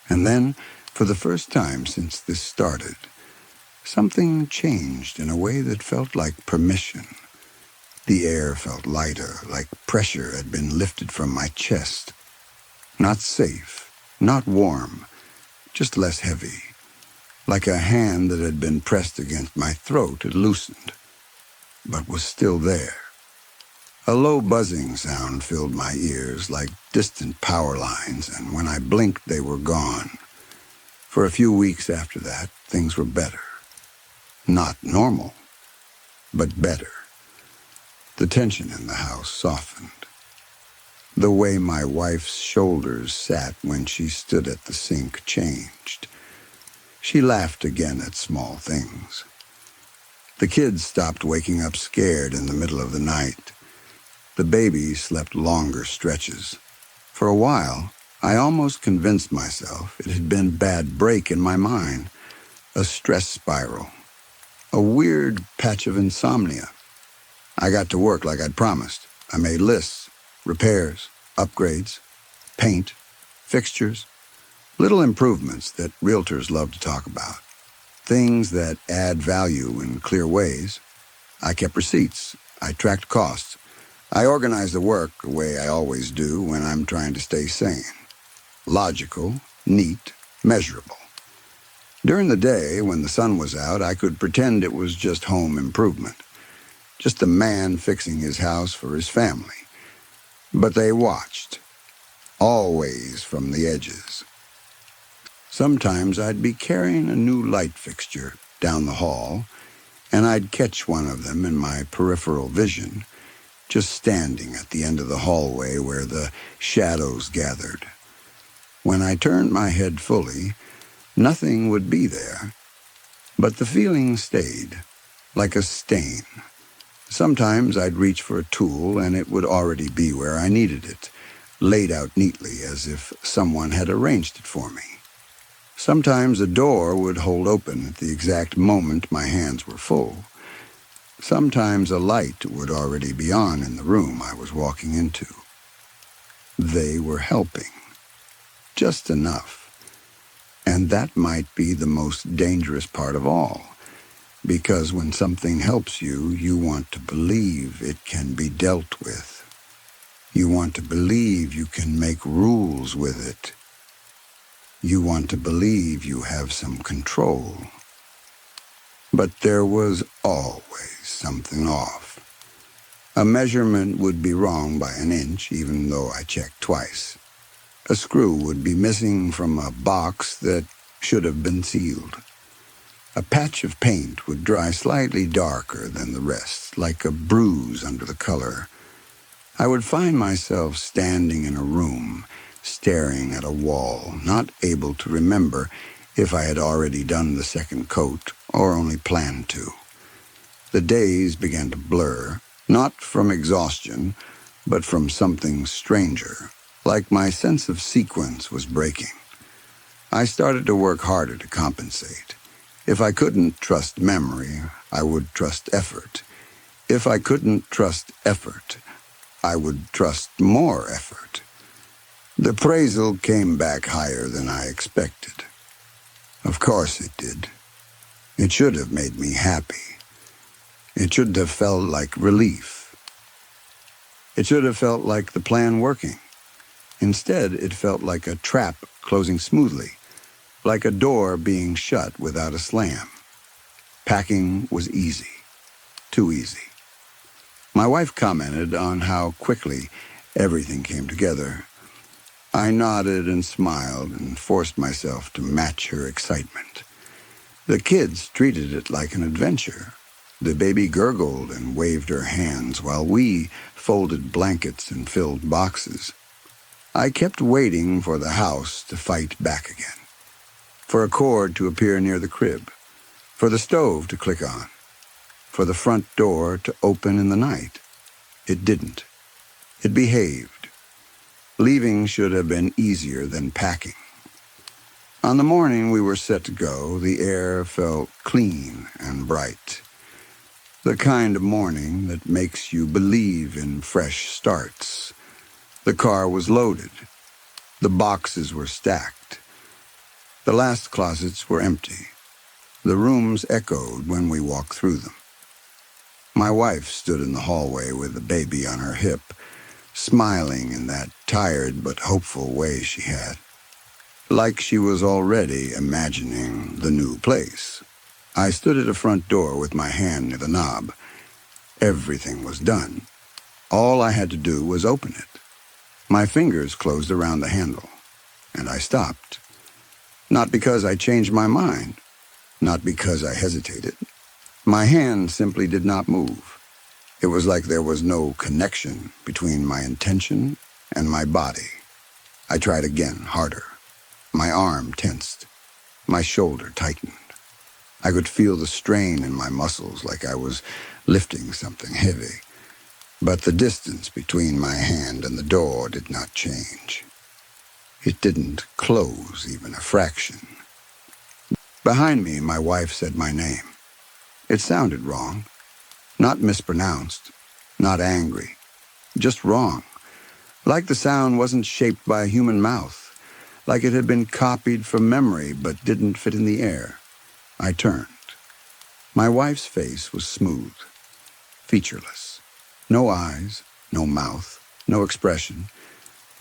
And then, for the first time since this started, something changed in a way that felt like permission. The air felt lighter, like pressure had been lifted from my chest. Not safe, not warm, just less heavy. Like a hand that had been pressed against my throat had loosened, but was still there. A low buzzing sound filled my ears like distant power lines, and when I blinked, they were gone. For a few weeks after that, things were better. Not normal, but better. The tension in the house softened. The way my wife's shoulders sat when she stood at the sink changed. She laughed again at small things. The kids stopped waking up scared in the middle of the night. The baby slept longer stretches. For a while, I almost convinced myself it had been a bad break in my mind, a stress spiral, a weird patch of insomnia. I got to work like I'd promised. I made lists, repairs, upgrades, paint, fixtures, little improvements that realtors love to talk about, things that add value in clear ways. I kept receipts. I tracked costs. I organized the work the way I always do when I'm trying to stay sane. Logical, neat, measurable. During the day, when the sun was out, I could pretend it was just home improvement, just a man fixing his house for his family. But they watched, always from the edges. Sometimes I'd be carrying a new light fixture down the hall, and I'd catch one of them in my peripheral vision, just standing at the end of the hallway where the shadows gathered. When I turned my head fully, nothing would be there, but the feeling stayed, like a stain. Sometimes I'd reach for a tool and it would already be where I needed it, laid out neatly as if someone had arranged it for me. Sometimes a door would hold open at the exact moment my hands were full. Sometimes a light would already be on in the room I was walking into. They were helping. Just enough. And that might be the most dangerous part of all, because when something helps you, you want to believe it can be dealt with. You want to believe you can make rules with it. You want to believe you have some control. But there was always something off. A measurement would be wrong by an inch, even though I checked twice. A screw would be missing from a box that should have been sealed. A patch of paint would dry slightly darker than the rest, like a bruise under the color. I would find myself standing in a room, staring at a wall, not able to remember if I had already done the second coat or only planned to. The days began to blur, not from exhaustion, but from something stranger, like my sense of sequence was breaking. I started to work harder to compensate. If I couldn't trust memory, I would trust effort. If I couldn't trust effort, I would trust more effort. The appraisal came back higher than I expected. Of course it did. It should have made me happy. It should have felt like relief. It should have felt like the plan working. Instead, it felt like a trap closing smoothly, like a door being shut without a slam. Packing was easy. Too easy. My wife commented on how quickly everything came together. I nodded and smiled and forced myself to match her excitement. The kids treated it like an adventure. The baby gurgled and waved her hands while we folded blankets and filled boxes. I kept waiting for the house to fight back again, for a cord to appear near the crib, for the stove to click on, for the front door to open in the night. It didn't. It behaved. Leaving should have been easier than packing. On the morning we were set to go, the air felt clean and bright. The kind of morning that makes you believe in fresh starts. The car was loaded. The boxes were stacked. The last closets were empty. The rooms echoed when we walked through them. My wife stood in the hallway with the baby on her hip, smiling in that tired but hopeful way she had, like she was already imagining the new place. I stood at a front door with my hand near the knob. Everything was done. All I had to do was open it. My fingers closed around the handle, and I stopped. Not because I changed my mind, not because I hesitated. My hand simply did not move. It was like there was no connection between my intention and my body. I tried again, harder. My arm tensed. My shoulder tightened. I could feel the strain in my muscles like I was lifting something heavy. But the distance between my hand and the door did not change. It didn't close even a fraction. Behind me, my wife said my name. It sounded wrong. Not mispronounced. Not angry. Just wrong. Like the sound wasn't shaped by a human mouth. Like it had been copied from memory but didn't fit in the air. I turned. My wife's face was smooth, featureless. No eyes, no mouth, no expression.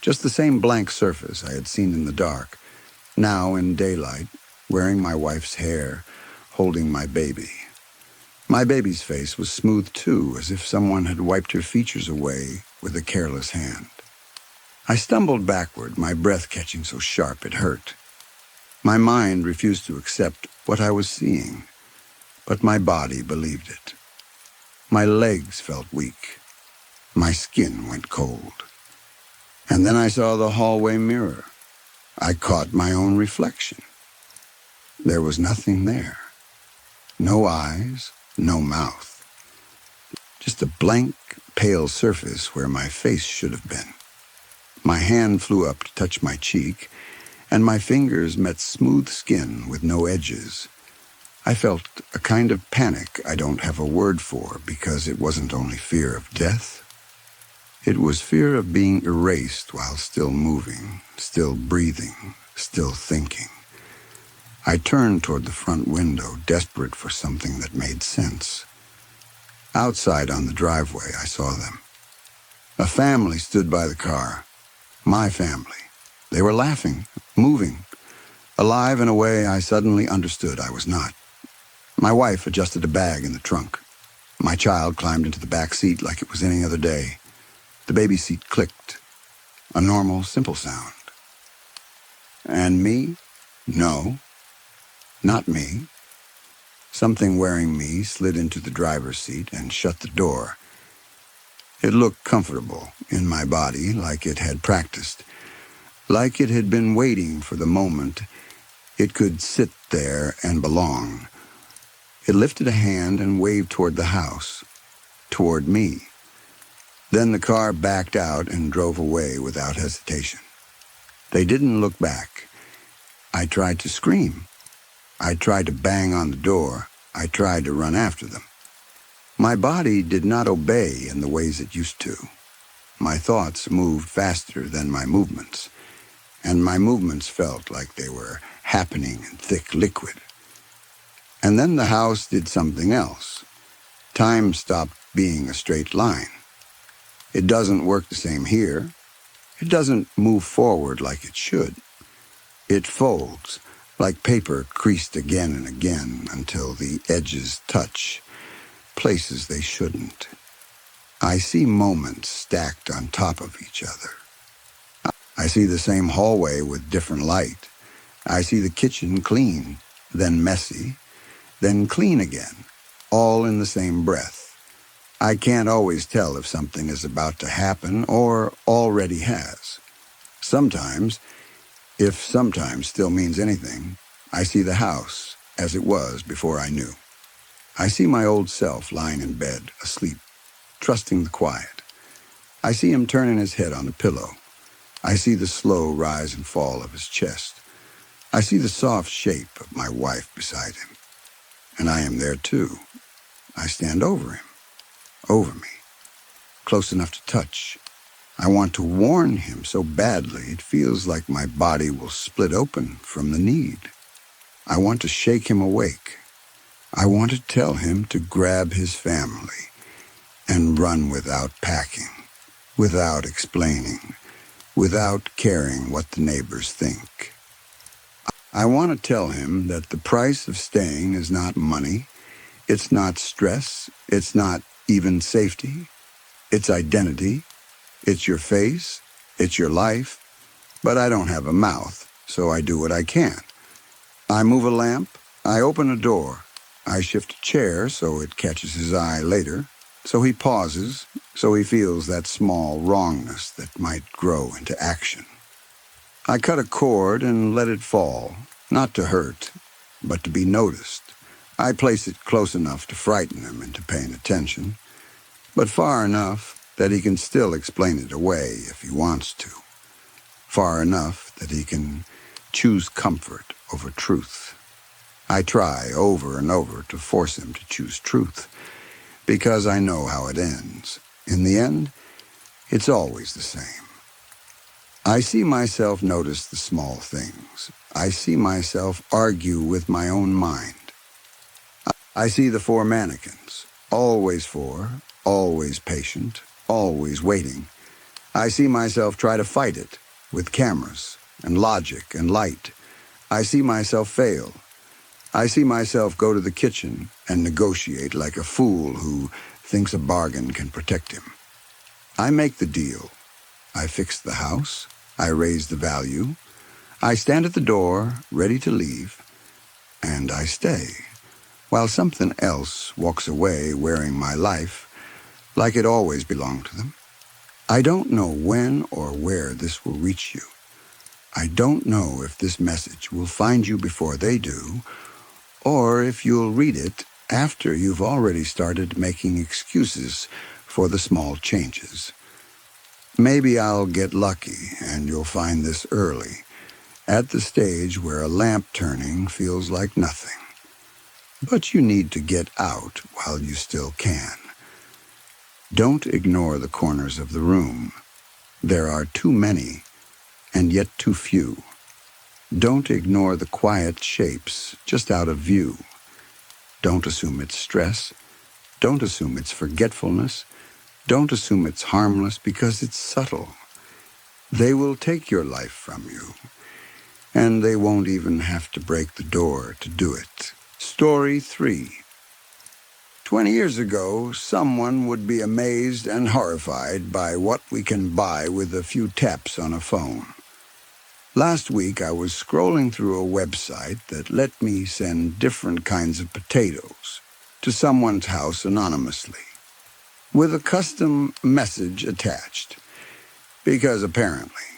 Just the same blank surface I had seen in the dark, now in daylight, wearing my wife's hair, holding my baby. My baby's face was smooth too, as if someone had wiped her features away with a careless hand. I stumbled backward, my breath catching so sharp it hurt. My mind refused to accept what I was seeing, but my body believed it. My legs felt weak. My skin went cold. And then I saw the hallway mirror. I caught my own reflection. There was nothing there. No eyes, no mouth. Just a blank, pale surface where my face should have been. My hand flew up to touch my cheek, and my fingers met smooth skin with no edges. I felt a kind of panic I don't have a word for because it wasn't only fear of death. It was fear of being erased while still moving, still breathing, still thinking. I turned toward the front window, desperate for something that made sense. Outside on the driveway, I saw them. A family stood by the car. My family. They were laughing, moving, alive in a way I suddenly understood I was not. My wife adjusted a bag in the trunk. My child climbed into the back seat like it was any other day. The baby seat clicked. A normal, simple sound. And me? No. Not me. Something wearing me slid into the driver's seat and shut the door. It looked comfortable in my body, like it had practiced, like it had been waiting for the moment it could sit there and belong. It lifted a hand and waved toward the house, toward me. Then the car backed out and drove away without hesitation. They didn't look back. I tried to scream. I tried to bang on the door. I tried to run after them. My body did not obey in the ways it used to. My thoughts moved faster than my movements, and my movements felt like they were happening in thick liquid. And then the house did something else. Time stopped being a straight line. It doesn't work the same here. It doesn't move forward like it should. It folds, like paper creased again and again until the edges touch, places they shouldn't. I see moments stacked on top of each other. I see the same hallway with different light. I see the kitchen clean, then messy, then clean again, all in the same breath. I can't always tell if something is about to happen or already has. Sometimes, if sometimes still means anything, I see the house as it was before I knew. I see my old self lying in bed, asleep, trusting the quiet. I see him turning his head on the pillow. I see the slow rise and fall of his chest. I see the soft shape of my wife beside him. And I am there too. I stand over him, over me, close enough to touch. I want to warn him so badly it feels like my body will split open from the need. I want to shake him awake. I want to tell him to grab his family and run without packing. without explaining, without caring what the neighbors think. I want to tell him that the price of staying is not money, it's not stress, it's not even safety, it's identity, it's your face, it's your life, but I don't have a mouth, so I do what I can. I move a lamp, I open a door, I shift a chair so it catches his eye later, so he pauses, so he feels that small wrongness that might grow into action. I cut a cord and let it fall, not to hurt, but to be noticed. I place it close enough to frighten him into paying attention, but far enough that he can still explain it away if he wants to. Far enough that he can choose comfort over truth. I try over and over to force him to choose truth, because I know how it ends. In the end, it's always the same. I see myself notice the small things. I see myself argue with my own mind. I see the four mannequins, always four, always patient, always waiting. I see myself try to fight it with cameras and logic and light. I see myself fail. I see myself go to the kitchen and negotiate like a fool who thinks a bargain can protect him. I make the deal. I fix the house. I raise the value. I stand at the door, ready to leave, and I stay, while something else walks away wearing my life like it always belonged to them. I don't know when or where this will reach you. I don't know if this message will find you before they do, or if you'll read it after you've already started making excuses for the small changes. Maybe I'll get lucky and you'll find this early, at the stage where a lamp turning feels like nothing. But you need to get out while you still can. Don't ignore the corners of the room. There are too many, and yet too few. Don't ignore the quiet shapes just out of view. Don't assume it's stress. Don't assume it's forgetfulness. Don't assume it's harmless because it's subtle. They will take your life from you, and they won't even have to break the door to do it. Story 3. 20 years ago, someone would be amazed and horrified by what we can buy with a few taps on a phone. Last week, I was scrolling through a website that let me send different kinds of potatoes to someone's house anonymously, with a custom message attached, because apparently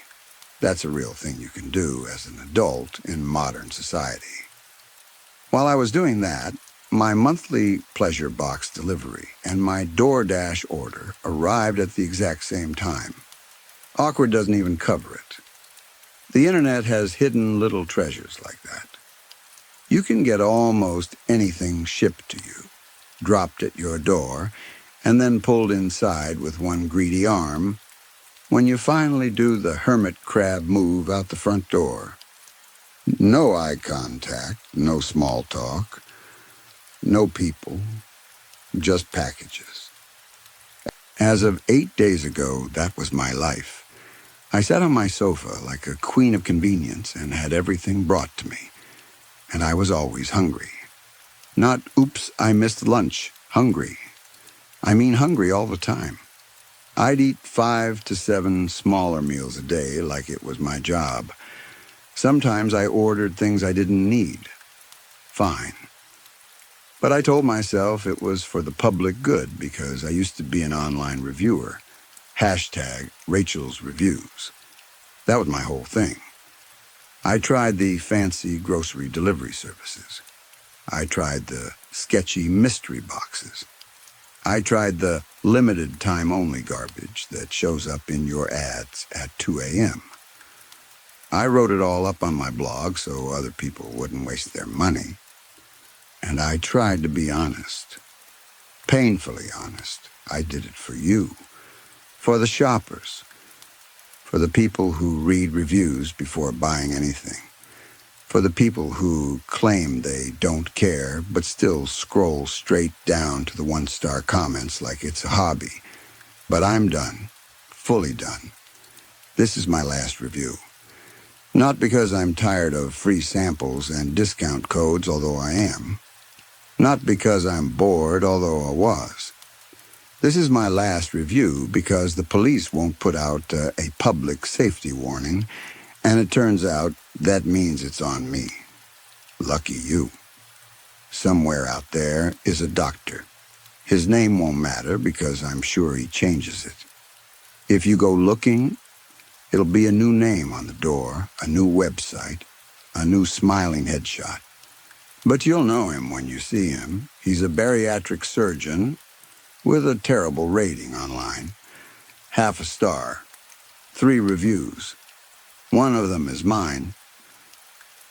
that's a real thing you can do as an adult in modern society. While I was doing that, my monthly pleasure box delivery and my DoorDash order arrived at the exact same time. Awkward doesn't even cover it. The internet has hidden little treasures like that. You can get almost anything shipped to you, dropped at your door, and then pulled inside with one greedy arm when you finally do the hermit crab move out the front door. No eye contact, no small talk, no people, just packages. As of 8 days ago, that was my life. I sat on my sofa like a queen of convenience and had everything brought to me. And I was always hungry. Not, oops, I missed lunch, hungry. I mean hungry all the time. I'd eat 5 to 7 smaller meals a day like it was my job. Sometimes I ordered things I didn't need. Fine. But I told myself it was for the public good because I used to be an online reviewer. Hashtag Rachel's Reviews. That was my whole thing. I tried the fancy grocery delivery services. I tried the sketchy mystery boxes. I tried the limited time only garbage that shows up in your ads at 2 a.m. I wrote it all up on my blog so other people wouldn't waste their money. And I tried to be honest. Painfully honest. I did it for you. For the shoppers. For the people who read reviews before buying anything. For the people who claim they don't care but still scroll straight down to the 1-star comments like it's a hobby. But I'm done. fully done. This is my last review. Not because I'm tired of free samples and discount codes, although I am. Not because I'm bored, although I was. This is my last review because the police won't put out a public safety warning, and it turns out that means it's on me. Lucky you. Somewhere out there is a doctor. His name won't matter because I'm sure he changes it. If you go looking, it'll be a new name on the door, a new website, a new smiling headshot. But you'll know him when you see him. He's a bariatric surgeon with a terrible rating online. 0.5 star. 3 reviews. One of them is mine.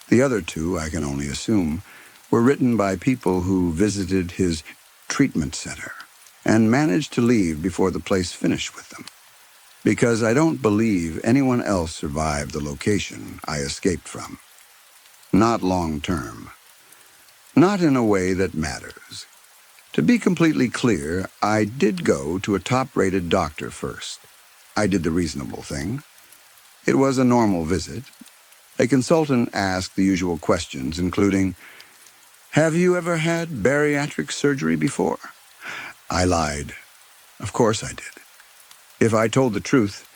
The other 2, I can only assume, were written by people who visited his treatment center and managed to leave before the place finished with them. Because I don't believe anyone else survived the location I escaped from. Not long term. Not in a way that matters. To be completely clear, I did go to a top-rated doctor first. I did the reasonable thing. It was a normal visit. A consultant asked the usual questions, including, "Have you ever had bariatric surgery before?" I lied. Of course I did. If I told the truth,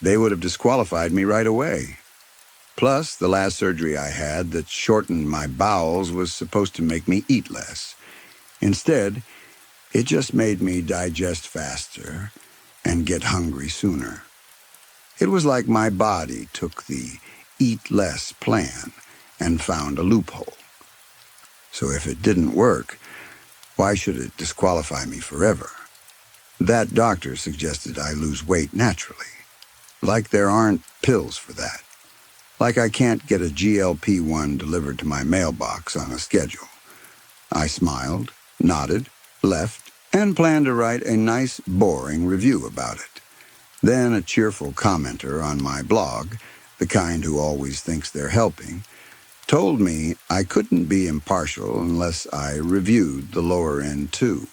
they would have disqualified me right away. Plus, the last surgery I had that shortened my bowels was supposed to make me eat less. Instead, it just made me digest faster and get hungry sooner. It was like my body took the eat less plan and found a loophole. So if it didn't work, why should it disqualify me forever? That doctor suggested I lose weight naturally. Like there aren't pills for that. Like I can't get a GLP-1 delivered to my mailbox on a schedule. I smiled, nodded, left, and planned to write a nice, boring review about it. Then a cheerful commenter on my blog, the kind who always thinks they're helping, told me I couldn't be impartial unless I reviewed the lower end too.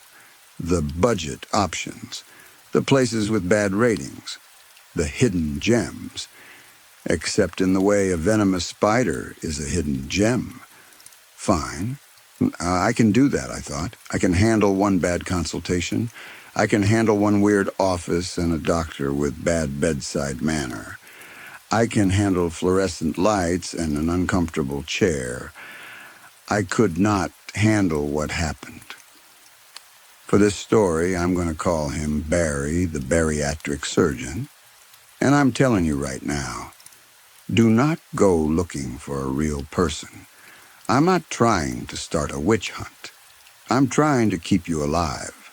The budget options, the places with bad ratings, the hidden gems. Except in the way a venomous spider is a hidden gem. Fine. I can do that, I thought. I can handle one bad consultation. I can handle one weird office and a doctor with bad bedside manner. I can handle fluorescent lights and an uncomfortable chair. I could not handle what happened. For this story, I'm going to call him Barry, the bariatric surgeon. And I'm telling you right now, do not go looking for a real person. I'm not trying to start a witch hunt. I'm trying to keep you alive.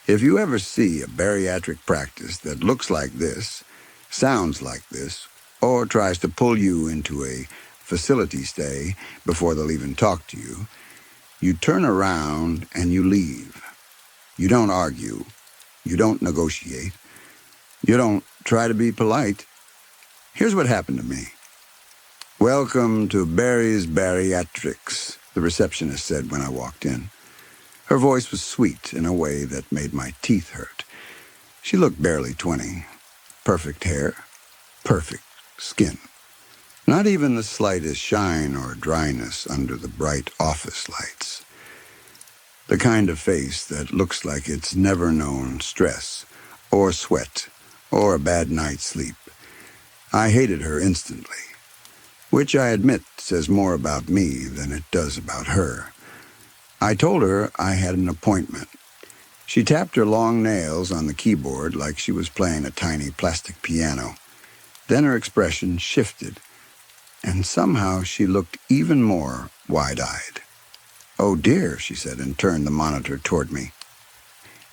If you ever see a bariatric practice that looks like this, sounds like this, or tries to pull you into a facility stay before they'll even talk to you, you turn around and you leave. You don't argue. You don't negotiate. You don't try to be polite. Here's what happened to me. "Welcome to Barry's Bariatrics," the receptionist said when I walked in. Her voice was sweet in a way that made my teeth hurt. She looked barely 20. Perfect hair, perfect skin. Not even the slightest shine or dryness under the bright office lights. The kind of face that looks like it's never known stress, or sweat, or a bad night's sleep. I hated her instantly, which I admit says more about me than it does about her. I told her I had an appointment. She tapped her long nails on the keyboard like she was playing a tiny plastic piano. Then her expression shifted, and somehow she looked even more wide-eyed. "Oh dear," she said, and turned the monitor toward me.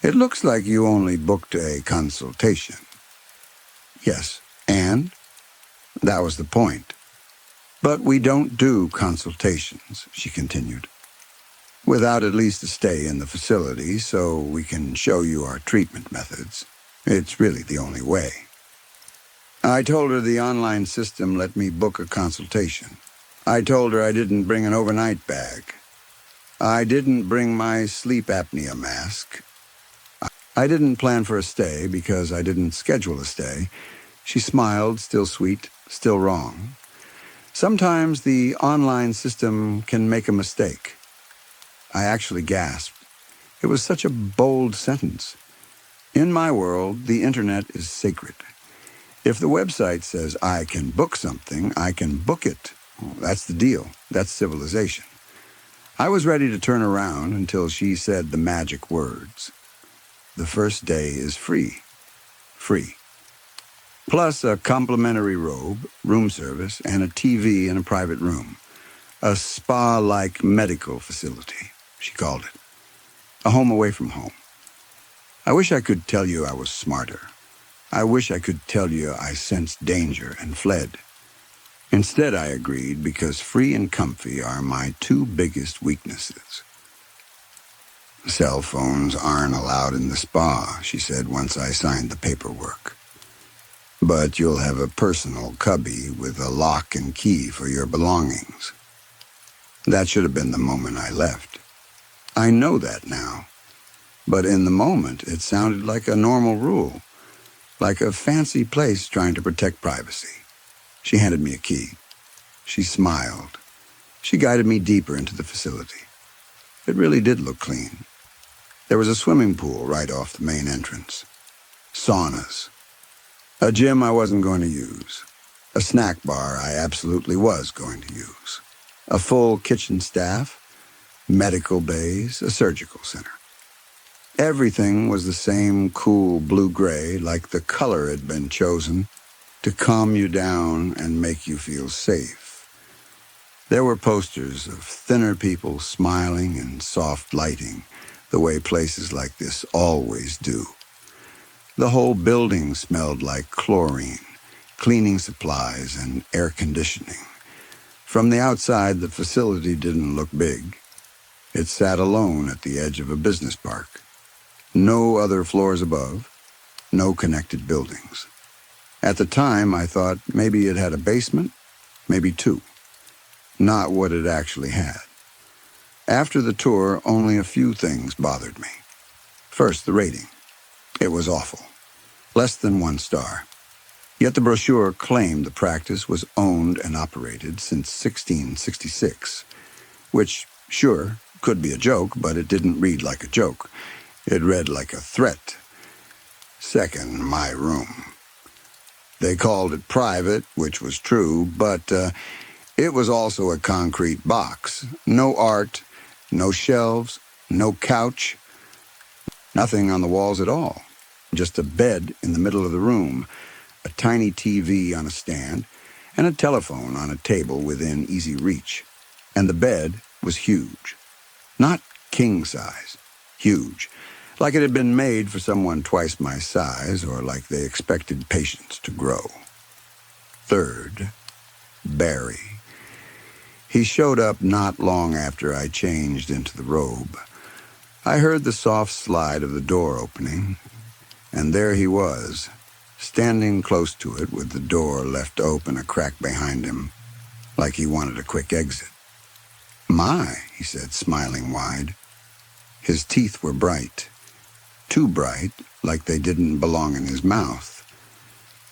"It looks like you only booked a consultation." "Yes, and?" That was the point. "But we don't do consultations," she continued, "without at least a stay in the facility so we can show you our treatment methods. It's really the only way." I told her the online system let me book a consultation. I told her I didn't bring an overnight bag. I didn't bring my sleep apnea mask. I didn't plan for a stay because I didn't schedule a stay. She smiled, still sweet, still wrong. Sometimes the online system can make a mistake. I actually gasped. It was such a bold sentence. In my world, the internet is sacred. If the website says I can book something, I can book it. Well, that's the deal. That's civilization. I was ready to turn around until she said the magic words. The first day is free. Free. Plus a complimentary robe, room service, and a TV in a private room. A spa-like medical facility, she called it. A home away from home. I wish I could tell you I was smarter. I wish I could tell you I sensed danger and fled. Instead, I agreed because free and comfy are my two biggest weaknesses. Cell phones aren't allowed in the spa, she said once I signed the paperwork. But you'll have a personal cubby with a lock and key for your belongings. That should have been the moment I left. I know that now. But in the moment, it sounded like a normal rule, like a fancy place trying to protect privacy. She handed me a key. She smiled. She guided me deeper into the facility. It really did look clean. There was a swimming pool right off the main entrance. Saunas. A gym I wasn't going to use. A snack bar I absolutely was going to use. A full kitchen staff. Medical bays. A surgical center. Everything was the same cool blue-gray, like the color had been chosen to calm you down and make you feel safe. There were posters of thinner people smiling and soft lighting, the way places like this always do. The whole building smelled like chlorine, cleaning supplies, and air conditioning. From the outside, the facility didn't look big. It sat alone at the edge of a business park. No other floors above, no connected buildings. At the time, I thought maybe it had a basement, maybe two. Not what it actually had. After the tour, only a few things bothered me. First, the rating. It was awful. Less than 1 star. Yet the brochure claimed the practice was owned and operated since 1666, which, sure, could be a joke, but it didn't read like a joke. It read like a threat. Second, my room. They called it private, which was true, but it was also a concrete box. No art, no shelves, no couch, nothing on the walls at all. Just a bed in the middle of the room, a tiny TV on a stand, and a telephone on a table within easy reach. And the bed was huge. Not king size, huge. Like it had been made for someone twice my size, or like they expected patients to grow. Third, Barry. He showed up not long after I changed into the robe. I heard the soft slide of the door opening, and there he was, standing close to it with the door left open a crack behind him, like he wanted a quick exit. "My," he said, smiling wide. His teeth were bright. Too bright, like they didn't belong in his mouth.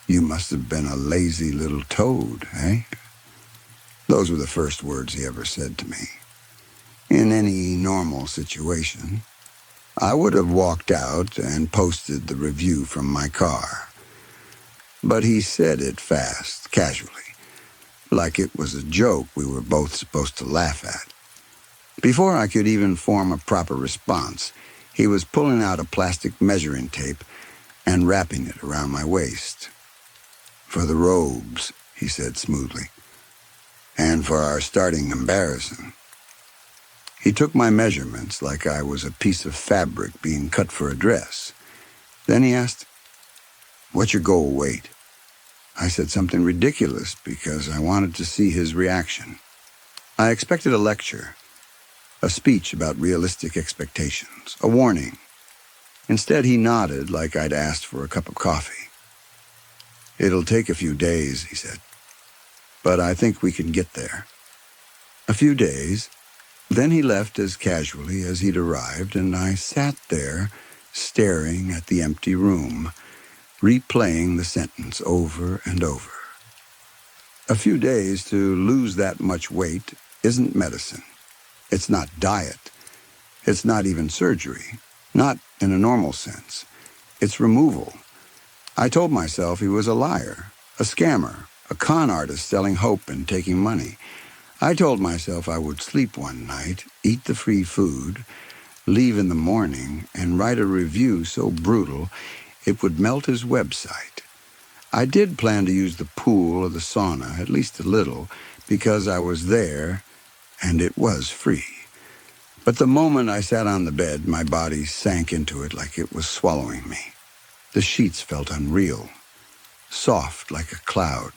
"You must have been a lazy little toad, eh?" Those were the first words he ever said to me. In any normal situation, I would have walked out and posted the review from my car. But he said it fast, casually, like it was a joke we were both supposed to laugh at. Before I could even form a proper response, he was pulling out a plastic measuring tape and wrapping it around my waist. "For the robes," he said smoothly, "and for our starting comparison." He took my measurements like I was a piece of fabric being cut for a dress. Then he asked, "What's your goal weight?" I said something ridiculous because I wanted to see his reaction. I expected a lecture, a speech about realistic expectations, a warning. Instead, he nodded like I'd asked for a cup of coffee. "It'll take a few days," he said, "but I think we can get there." A few days. Then he left as casually as he'd arrived, and I sat there, staring at the empty room, replaying the sentence over and over. A few days to lose that much weight isn't medicine. It's not diet. It's not even surgery. Not in a normal sense. It's removal. I told myself he was a liar, a scammer, a con artist selling hope and taking money. I told myself I would sleep one night, eat the free food, leave in the morning, and write a review so brutal it would melt his website. I did plan to use the pool or the sauna, at least a little, because I was there and it was free. But the moment I sat on the bed, my body sank into it like it was swallowing me. The sheets felt unreal, soft like a cloud,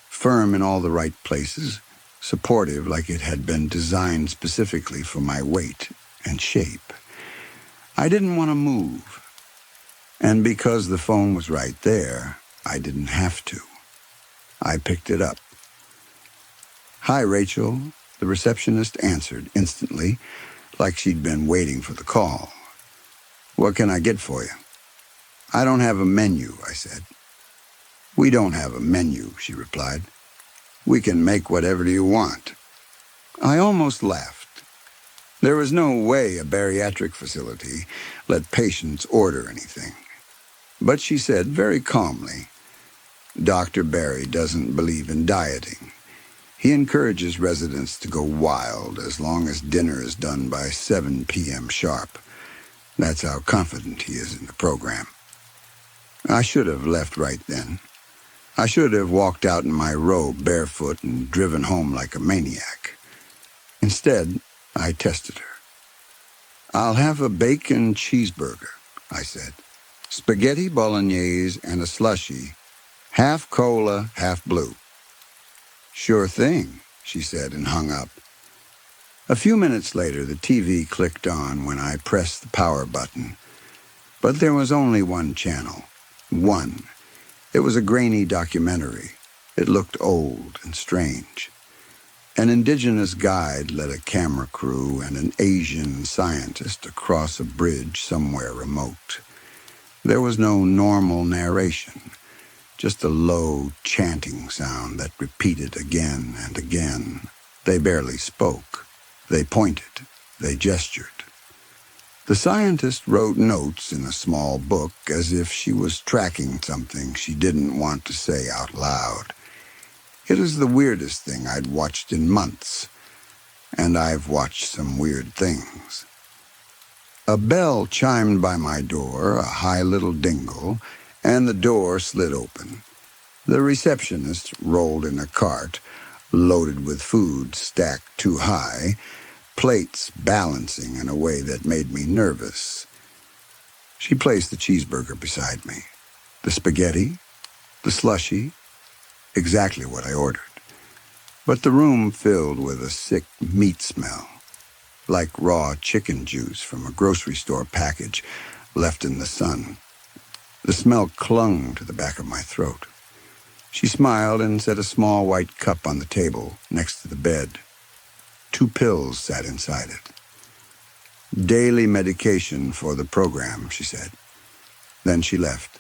firm in all the right places, supportive like it had been designed specifically for my weight and shape. I didn't want to move. And because the phone was right there, I didn't have to. I picked it up. "Hi, Rachel," the receptionist answered instantly, like she'd been waiting for the call. "What can I get for you?" "I don't have a menu," I said. "We don't have a menu," she replied. "We can make whatever you want." I almost laughed. There was no way a bariatric facility let patients order anything. But she said very calmly, "Dr. Barry doesn't believe in dieting. He encourages residents to go wild as long as dinner is done by 7 p.m. sharp. That's how confident he is in the program." I should have left right then. I should have walked out in my robe barefoot and driven home like a maniac. Instead, I tested her. "I'll have a bacon cheeseburger," I said. "Spaghetti bolognese and a slushie, half cola, half blue." "Sure thing," she said and hung up. A few minutes later, the TV clicked on when I pressed the power button. But there was only one channel. One. It was a grainy documentary. It looked old and strange. An indigenous guide led a camera crew and an Asian scientist across a bridge somewhere remote. There was no normal narration, just a low chanting sound that repeated again and again. They barely spoke. They pointed. They gestured. The scientist wrote notes in a small book as if she was tracking something she didn't want to say out loud. It was the weirdest thing I'd watched in months, and I've watched some weird things. A bell chimed by my door, a high little dingle, and the door slid open. The receptionist rolled in a cart, loaded with food stacked too high, plates balancing in a way that made me nervous. She placed the cheeseburger beside me. The spaghetti, the slushie, exactly what I ordered. But the room filled with a sick meat smell, like raw chicken juice from a grocery store package left in the sun. The smell clung to the back of my throat. She smiled and set a small white cup on the table next to the bed. 2 pills sat inside it. "Daily medication for the program," she said. Then she left,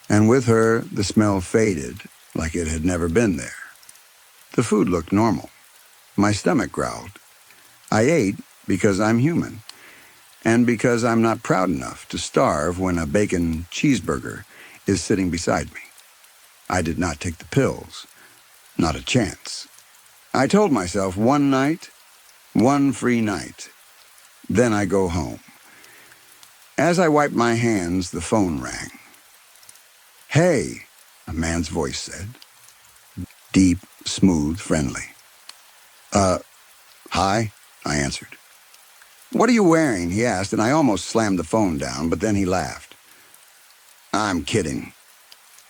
and with her the smell faded like it had never been there. The food looked normal. My stomach growled. I ate because I'm human, and because I'm not proud enough to starve when a bacon cheeseburger is sitting beside me. I did not take the pills. Not a chance. I told myself one night, one free night. Then I go home. As I wiped my hands, the phone rang. "Hey," a man's voice said. Deep, smooth, friendly. Hi," I answered. "What are you wearing?" he asked, and I almost slammed the phone down, but then he laughed. "I'm kidding.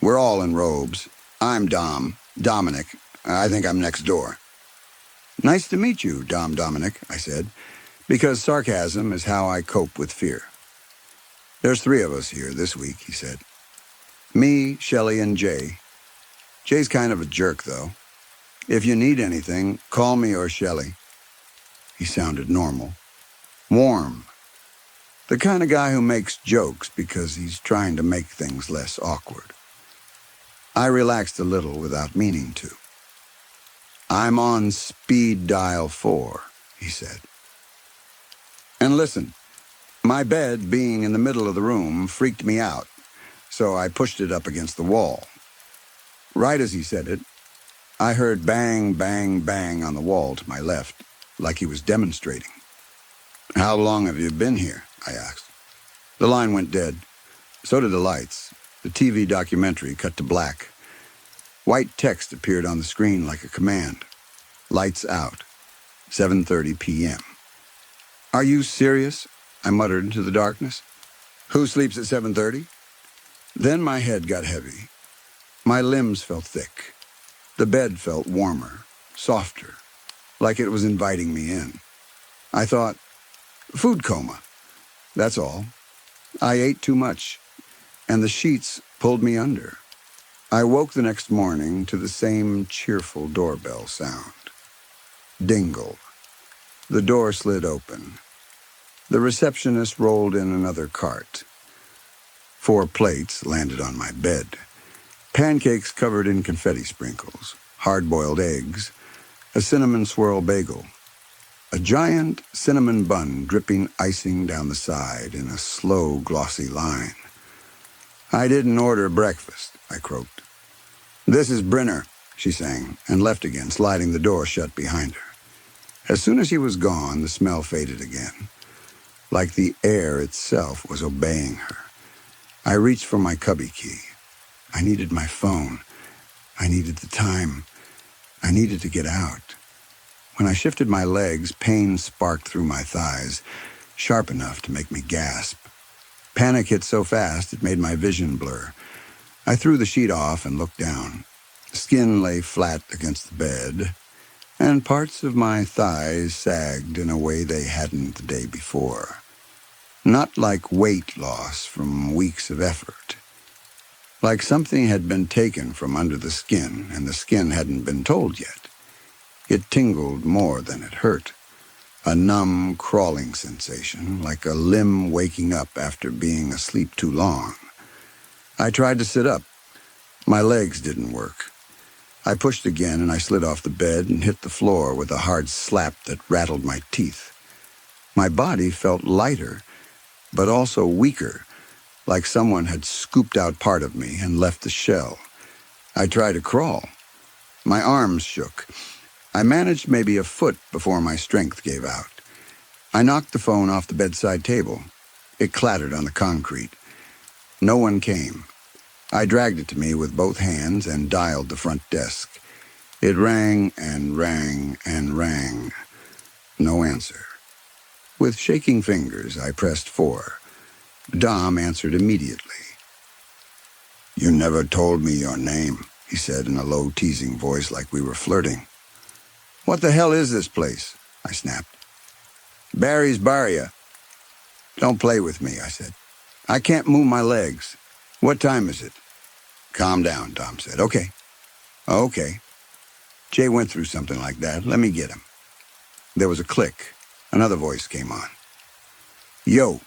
We're all in robes. I'm Dominic. I think I'm next door." "Nice to meet you, Dominic," I said, because sarcasm is how I cope with fear. "There's 3 of us here this week," he said. "Me, Shelley, and Jay. Jay's kind of a jerk, though. If you need anything, call me or Shelley." He sounded normal. Warm. The kind of guy who makes jokes because he's trying to make things less awkward. I relaxed a little without meaning to. "I'm on speed dial 4, he said. And listen, my bed being in the middle of the room freaked me out, so I pushed it up against the wall. Right as he said it, I heard bang, bang, bang on the wall to my left, like he was demonstrating. "How long have you been here?" I asked. The line went dead. So did the lights. The TV documentary cut to black. White text appeared on the screen like a command. "Lights out. 7:30 p.m. "Are you serious?" I muttered into the darkness. "Who sleeps at 7:30? Then my head got heavy. My limbs felt thick. The bed felt warmer, softer, like it was inviting me in. I thought, food coma. That's all. I ate too much, and the sheets pulled me under. I woke the next morning to the same cheerful doorbell sound. Dingle. The door slid open. The receptionist rolled in another cart. 4 plates landed on my bed. Pancakes covered in confetti sprinkles, hard-boiled eggs, a cinnamon swirl bagel, a giant cinnamon bun dripping icing down the side in a slow, glossy line. "I didn't order breakfast," I croaked. "This is Brenner," she sang, and left again, sliding the door shut behind her. As soon as she was gone, the smell faded again, like the air itself was obeying her. I reached for my cubby key. I needed my phone. I needed the time. I needed to get out. When I shifted my legs, pain sparked through my thighs, sharp enough to make me gasp. Panic hit so fast it made my vision blur. I threw the sheet off and looked down. The skin lay flat against the bed, and parts of my thighs sagged in a way they hadn't the day before. Not like weight loss from weeks of effort. Like something had been taken from under the skin, and the skin hadn't been told yet. It tingled more than it hurt. A numb, crawling sensation, like a limb waking up after being asleep too long. I tried to sit up. My legs didn't work. I pushed again, and I slid off the bed and hit the floor with a hard slap that rattled my teeth. My body felt lighter, but also weaker, like someone had scooped out part of me and left the shell. I tried to crawl. My arms shook. I managed maybe a foot before my strength gave out. I knocked the phone off the bedside table. It clattered on the concrete. No one came. I dragged it to me with both hands and dialed the front desk. It rang and rang and rang. No answer. With shaking fingers, I pressed 4. Dom answered immediately. "You never told me your name," he said in a low, teasing voice like we were flirting. "What the hell is this place?" I snapped. "Barry's Barria." "Don't play with me," I said. "I can't move my legs. What time is it?" "Calm down," Dom said. "Okay. Okay. Jay went through something like that. Let me get him." There was a click. Another voice came on. "Yo,"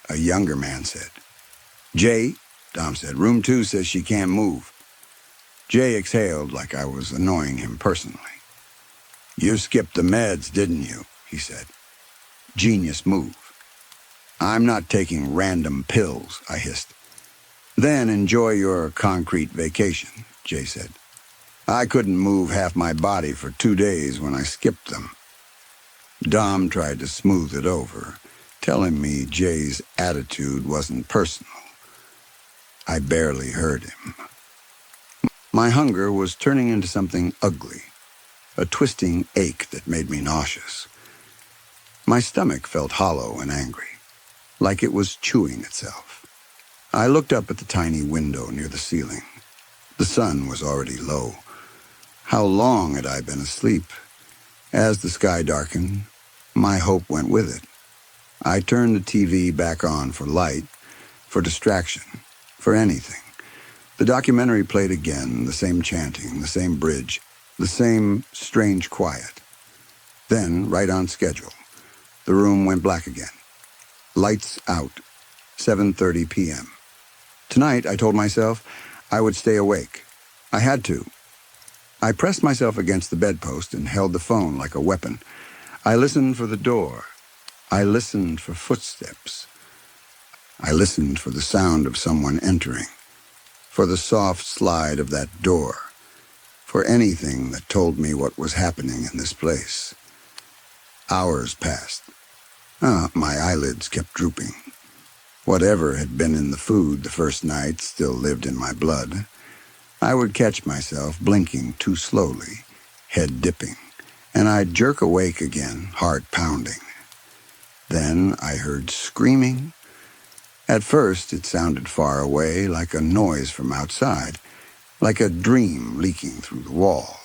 a younger man said. "Jay," Dom said, "room 2 says she can't move." Jay exhaled like I was annoying him personally. "You skipped the meds, didn't you?" he said. "Genius move." "I'm not taking random pills," I hissed. "Then enjoy your concrete vacation," Jay said. "I couldn't move half my body for 2 days when I skipped them." Dom tried to smooth it over, telling me Jay's attitude wasn't personal. I barely heard him. My hunger was turning into something ugly, a twisting ache that made me nauseous. My stomach felt hollow and angry, like it was chewing itself. I looked up at the tiny window near the ceiling. The sun was already low. How long had I been asleep? As the sky darkened, my hope went with it. I turned the TV back on for light, for distraction, for anything. The documentary played again, the same chanting, the same bridge, the same strange quiet. Then, right on schedule, the room went black again. Lights out, 7:30 p.m. Tonight, I told myself, I would stay awake. I had to. I pressed myself against the bedpost and held the phone like a weapon. I listened for the door. I listened for footsteps. I listened for the sound of someone entering, for the soft slide of that door, for anything that told me what was happening in this place. Hours passed. My eyelids kept drooping. Whatever had been in the food the first night still lived in my blood. I would catch myself blinking too slowly, head dipping, and I'd jerk awake again, heart pounding. Then I heard screaming. At first it sounded far away, like a noise from outside, like a dream leaking through the wall.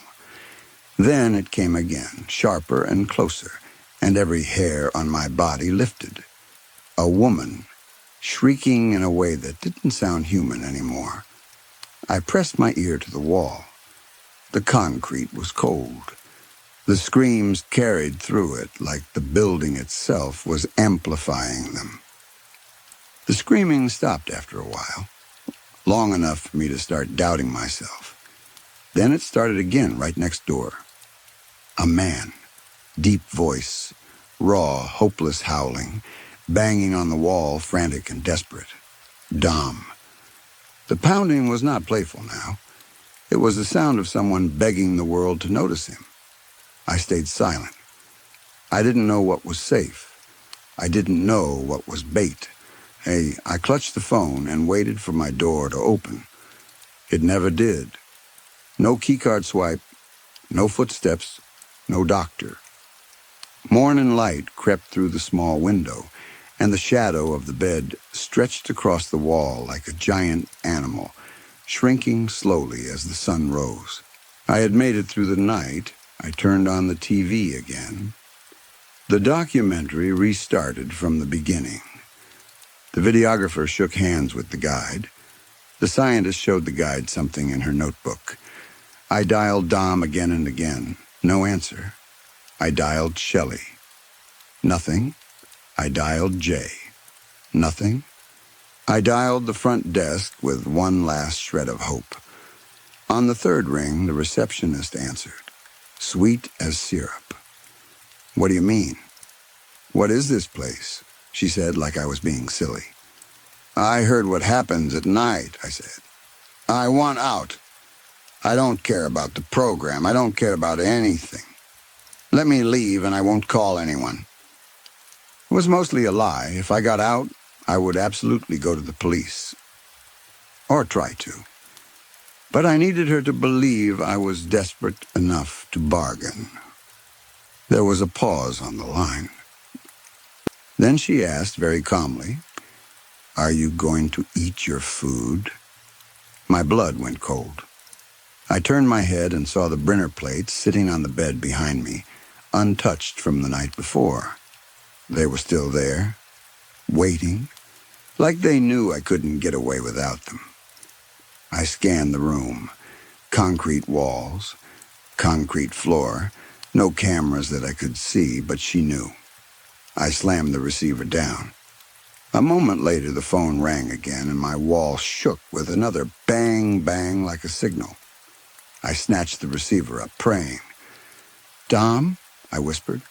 Then it came again, sharper and closer, and every hair on my body lifted. A woman, shrieking in a way that didn't sound human anymore. I pressed my ear to the wall. The concrete was cold. The screams carried through it like the building itself was amplifying them. The screaming stopped after a while, long enough for me to start doubting myself. Then it started again right next door. A man, deep voice, raw, hopeless howling, banging on the wall, frantic and desperate. Dom. The pounding was not playful now. It was the sound of someone begging the world to notice him. I stayed silent. I didn't know what was safe. I didn't know what was bait. I clutched the phone and waited for my door to open. It never did. No keycard swipe, no footsteps, no doctor. Morning light crept through the small window, and the shadow of the bed stretched across the wall like a giant animal, shrinking slowly as the sun rose. I had made it through the night. I turned on the TV again. The documentary restarted from the beginning. The videographer shook hands with the guide. The scientist showed the guide something in her notebook. I dialed Dom again and again. No answer. I dialed Shelley. Nothing. I dialed Jay. Nothing. I dialed the front desk with one last shred of hope. On the third ring, the receptionist answered, sweet as syrup. What do you mean? What is this place? She said like I was being silly. I heard what happens at night, I said. I want out. I don't care about the program. I don't care about anything. Let me leave and I won't call anyone. It was mostly a lie. If I got out, I would absolutely go to the police. Or try to. But I needed her to believe I was desperate enough to bargain. There was a pause on the line. Then she asked very calmly, are you going to eat your food? My blood went cold. I turned my head and saw the Brenner plates sitting on the bed behind me, untouched from the night before. They were still there, waiting, like they knew I couldn't get away without them. I scanned the room. Concrete walls, concrete floor, no cameras that I could see, but she knew. I slammed the receiver down. A moment later, the phone rang again, and my wall shook with another bang, bang like a signal. I snatched the receiver up, praying. Dom? I whispered.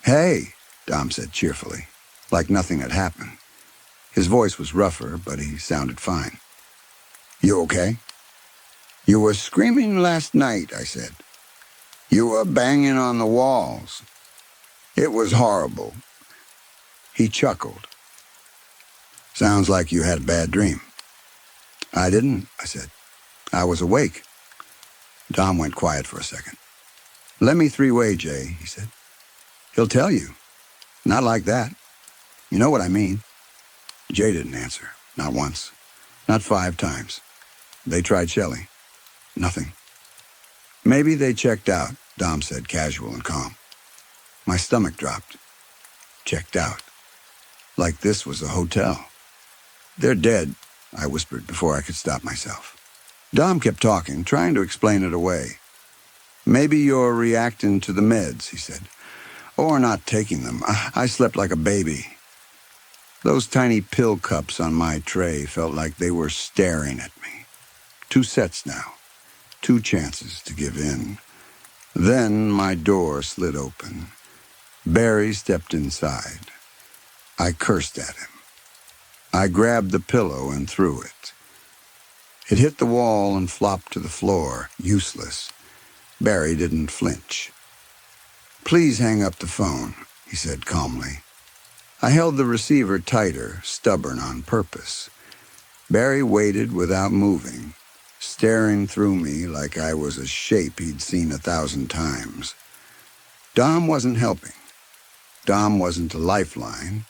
Hey, Dom said cheerfully, like nothing had happened. His voice was rougher, but he sounded fine. You okay? You were screaming last night, I said. You were banging on the walls. It was horrible. He chuckled. Sounds like you had a bad dream. I didn't, I said. I was awake. Dom went quiet for a second. Let me three-way, Jay, he said. He'll tell you. Not like that. You know what I mean. Jay didn't answer. Not once. Not 5 times. They tried Shelley. Nothing. Maybe they checked out, Dom said, casual and calm. My stomach dropped. Checked out. Like this was a hotel. They're dead, I whispered before I could stop myself. Dom kept talking, trying to explain it away. Maybe you're reacting to the meds, he said. Or not taking them. I slept like a baby. Those tiny pill cups on my tray felt like they were staring at me. 2 sets now, 2 chances to give in. Then my door slid open. Barry stepped inside. I cursed at him. I grabbed the pillow and threw it. It hit the wall and flopped to the floor, useless. Barry didn't flinch. "Please hang up the phone," he said calmly. I held the receiver tighter, stubborn on purpose. Barry waited without moving, staring through me like I was a shape he'd seen 1,000 times. Dom wasn't helping. Dom wasn't a lifeline.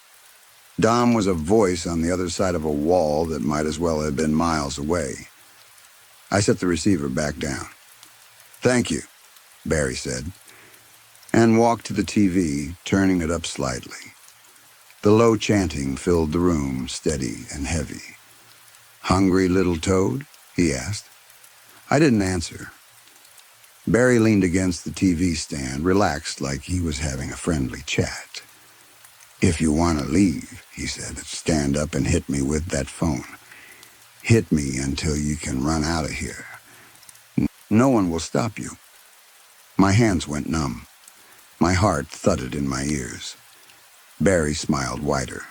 Dom was a voice on the other side of a wall that might as well have been miles away. I set the receiver back down. "Thank you," Barry said, and walked to the TV, turning it up slightly. The low chanting filled the room, steady and heavy. "Hungry little toad?" he asked. I didn't answer. Barry leaned against the TV stand, relaxed like he was having a friendly chat. "If you want to leave," he said, "stand up and hit me with that phone. Hit me until you can run out of here. No one will stop you." My hands went numb. My heart thudded in my ears. Barry smiled wider.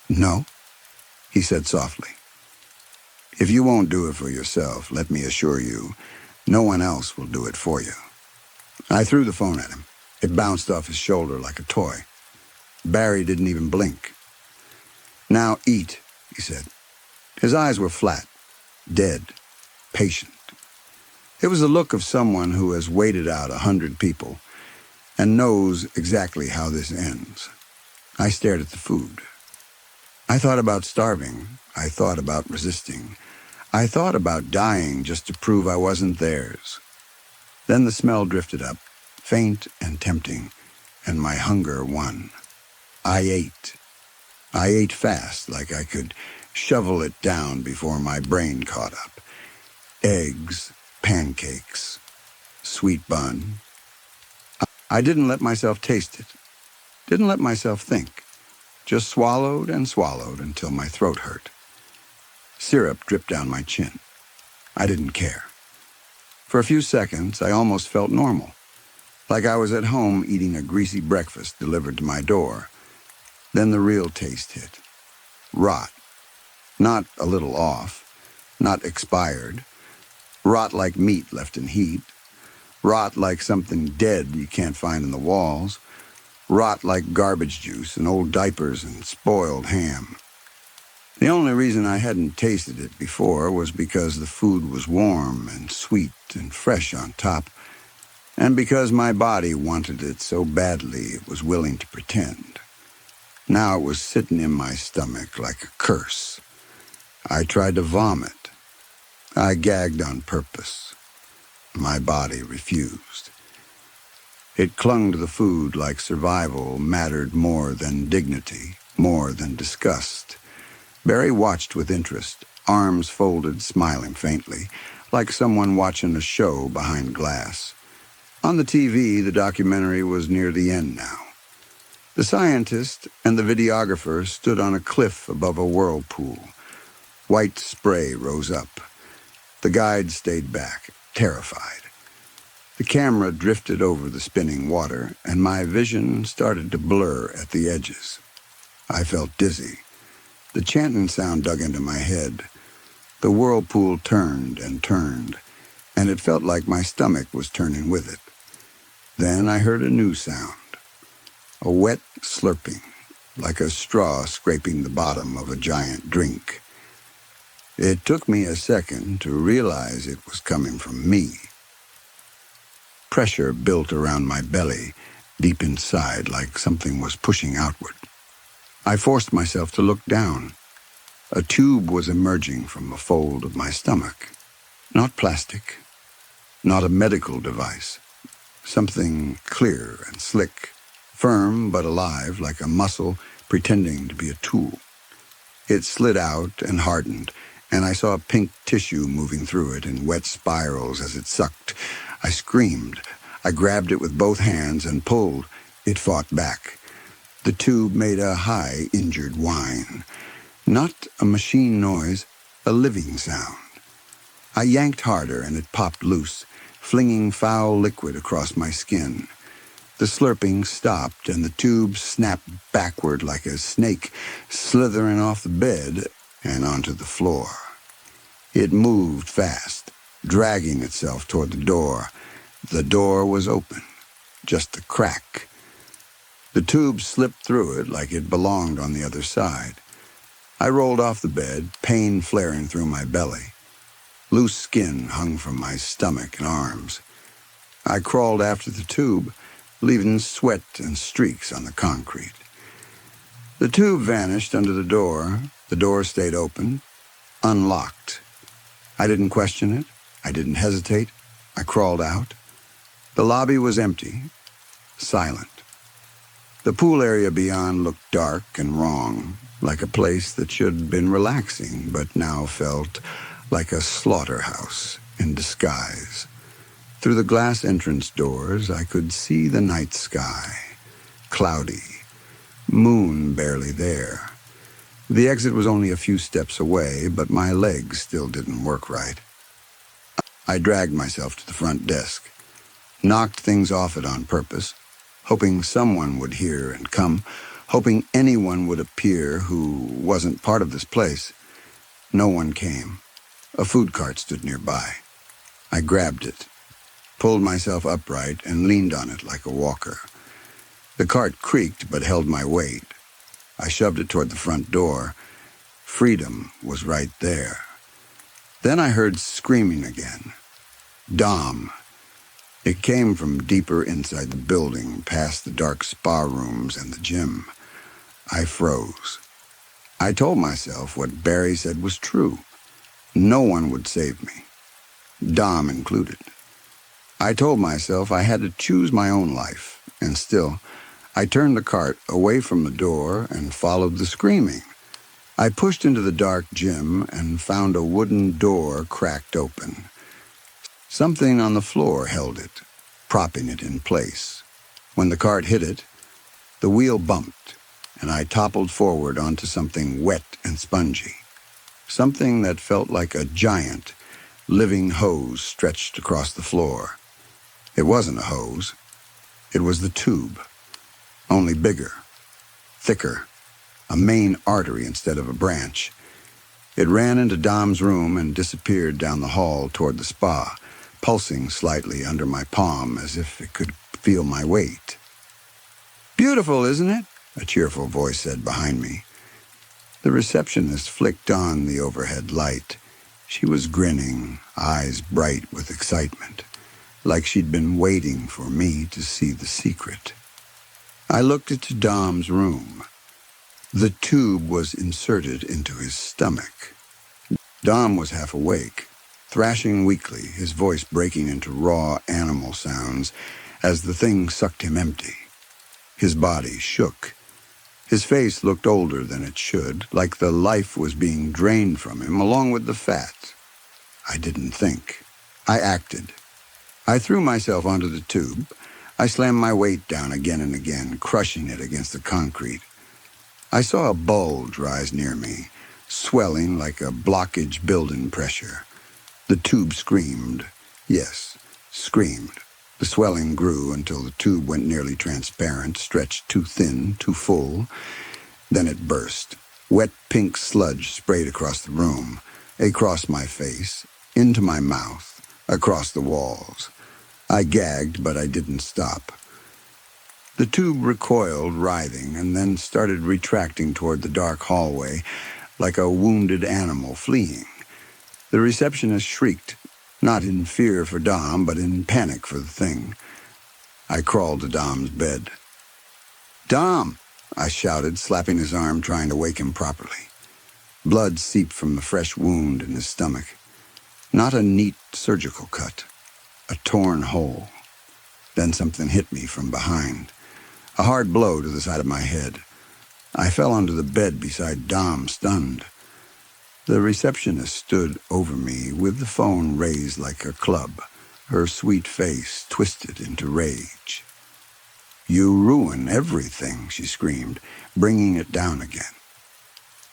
"No," he said softly. "If you won't do it for yourself, let me assure you, no one else will do it for you." I threw the phone at him. It bounced off his shoulder like a toy. Barry didn't even blink. "Now eat," he said. His eyes were flat, dead, patient. It was the look of someone who has waited out 100 people and knows exactly how this ends. I stared at the food. I thought about starving. I thought about resisting. I thought about dying just to prove I wasn't theirs. Then the smell drifted up, faint and tempting, and my hunger won. I ate. I ate fast, like I could shovel it down before my brain caught up. Eggs, pancakes, sweet bun. I didn't let myself taste it. Didn't let myself think. Just swallowed and swallowed until my throat hurt. Syrup dripped down my chin. I didn't care. For a few seconds, I almost felt normal, like I was at home eating a greasy breakfast delivered to my door. Then the real taste hit. Rot. Not a little off. Not expired. Rot like meat left in heat. Rot like something dead you can't find in the walls. Rot like garbage juice and old diapers and spoiled ham. The only reason I hadn't tasted it before was because the food was warm and sweet and fresh on top, and because my body wanted it so badly it was willing to pretend. Now it was sitting in my stomach like a curse. I tried to vomit. I gagged on purpose. My body refused. It clung to the food like survival mattered more than dignity, more than disgust. Barry watched with interest, arms folded, smiling faintly, like someone watching a show behind glass. On the TV, the documentary was near the end now. The scientist and the videographer stood on a cliff above a whirlpool. White spray rose up. The guide stayed back, terrified. The camera drifted over the spinning water, and my vision started to blur at the edges. I felt dizzy. The chanting sound dug into my head. The whirlpool turned, and it felt like my stomach was turning with it. Then I heard a new sound. A wet slurping, like a straw scraping the bottom of a giant drink. It took me a second to realize it was coming from me. Pressure built around my belly, deep inside, like something was pushing outward. I forced myself to look down. A tube was emerging from a fold of my stomach. Not plastic, not a medical device. Something clear and slick. Firm but alive, like a muscle pretending to be a tool. It slid out and hardened, and I saw pink tissue moving through it in wet spirals as it sucked. I screamed. I grabbed it with both hands and pulled. It fought back. The tube made a high, injured whine. Not a machine noise, a living sound. I yanked harder and it popped loose, flinging foul liquid across my skin. The slurping stopped and the tube snapped backward like a snake slithering off the bed and onto the floor. It moved fast, dragging itself toward the door. The door was open, just a crack. The tube slipped through it like it belonged on the other side. I rolled off the bed, pain flaring through my belly. Loose skin hung from my stomach and arms. I crawled after the tube, leaving sweat and streaks on the concrete. The tube vanished under the door. The door stayed open, unlocked. I didn't question it. I didn't hesitate. I crawled out. The lobby was empty, silent. The pool area beyond looked dark and wrong, like a place that should have been relaxing, but now felt like a slaughterhouse in disguise. Through the glass entrance doors, I could see the night sky, cloudy, moon barely there. The exit was only a few steps away, but my legs still didn't work right. I dragged myself to the front desk, knocked things off it on purpose, hoping someone would hear and come, hoping anyone would appear who wasn't part of this place. No one came. A food cart stood nearby. I grabbed it, pulled myself upright, and leaned on it like a walker. The cart creaked but held my weight. I shoved it toward the front door. Freedom was right there. Then I heard screaming again. Dom. It came from deeper inside the building, past the dark spa rooms and the gym. I froze. I told myself what Barry said was true. No one would save me, Dom included. I told myself I had to choose my own life, and still, I turned the cart away from the door and followed the screaming. I pushed into the dark gym and found a wooden door cracked open. Something on the floor held it, propping it in place. When the cart hit it, the wheel bumped, and I toppled forward onto something wet and spongy. Something that felt like a giant, living hose stretched across the floor. It wasn't a hose. It was the tube, only bigger, thicker, a main artery instead of a branch. It ran into Dom's room and disappeared down the hall toward the spa, pulsing slightly under my palm as if it could feel my weight. "Beautiful, isn't it?" a cheerful voice said behind me. The receptionist flicked on the overhead light. She was grinning, eyes bright with excitement, like she'd been waiting for me to see the secret. I looked into Dom's room. The tube was inserted into his stomach. Dom was half awake, thrashing weakly, his voice breaking into raw animal sounds as the thing sucked him empty. His body shook. His face looked older than it should, like the life was being drained from him, along with the fat. I didn't think. I acted. I threw myself onto the tube. I slammed my weight down again and again, crushing it against the concrete. I saw a bulge rise near me, swelling like a blockage building pressure. The tube screamed. Yes, screamed. The swelling grew until the tube went nearly transparent, stretched too thin, too full. Then it burst. Wet pink sludge sprayed across the room, across my face, into my mouth, across the walls. I gagged, but I didn't stop. The tube recoiled, writhing, and then started retracting toward the dark hallway like a wounded animal fleeing. The receptionist shrieked, not in fear for Dom, but in panic for the thing. I crawled to Dom's bed. "Dom!" I shouted, slapping his arm, trying to wake him properly. Blood seeped from the fresh wound in his stomach. Not a neat surgical cut, a torn hole. Then something hit me from behind. A hard blow to the side of my head. I fell onto the bed beside Dom, stunned. The receptionist stood over me with the phone raised like a club, her sweet face twisted into rage. "You ruin everything," she screamed, bringing it down again.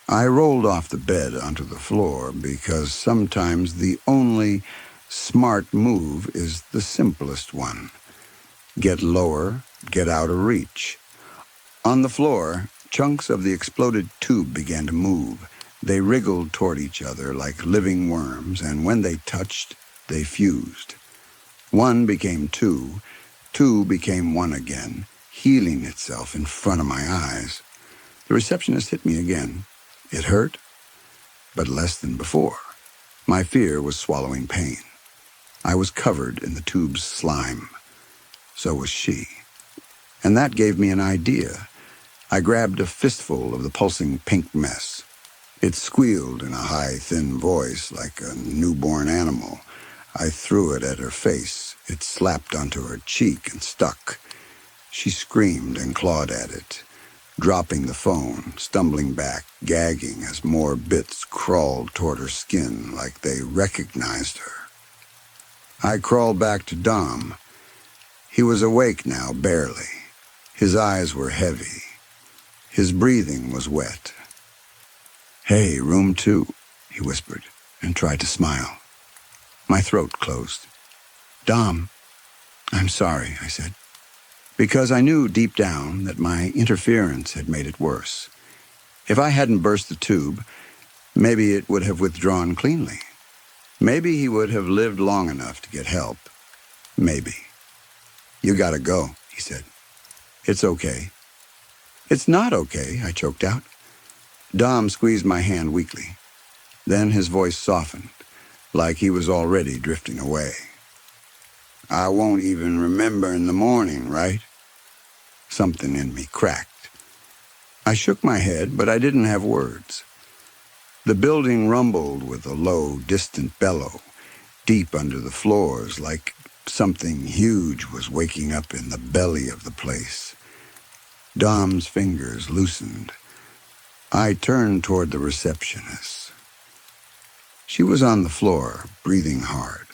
I rolled off the bed onto the floor because sometimes the only smart move is the simplest one. Get lower, get out of reach. On the floor, chunks of the exploded tube began to move. They wriggled toward each other like living worms, and when they touched, they fused. One became two, two became one again, healing itself in front of my eyes. The receptionist hit me again. It hurt, but less than before. My fear was swallowing pain. I was covered in the tube's slime. So was she. And that gave me an idea. I grabbed a fistful of the pulsing pink mess. It squealed in a high, thin voice like a newborn animal. I threw it at her face. It slapped onto her cheek and stuck. She screamed and clawed at it, dropping the phone, stumbling back, gagging as more bits crawled toward her skin like they recognized her. I crawled back to Dom. He was awake now, barely. His eyes were heavy. His breathing was wet. "Hey, room 2, he whispered, and tried to smile. My throat closed. "Dom, I'm sorry," I said, because I knew deep down that my interference had made it worse. If I hadn't burst the tube, maybe it would have withdrawn cleanly. Maybe he would have lived long enough to get help. Maybe. "You gotta go," he said. "It's okay." "It's not okay," I choked out. Dom squeezed my hand weakly. Then his voice softened, like he was already drifting away. "I won't even remember in the morning, right?" Something in me cracked. I shook my head, but I didn't have words. The building rumbled with a low, distant bellow, deep under the floors, like something huge was waking up in the belly of the place. Dom's fingers loosened. I turned toward the receptionist. She was on the floor, breathing hard,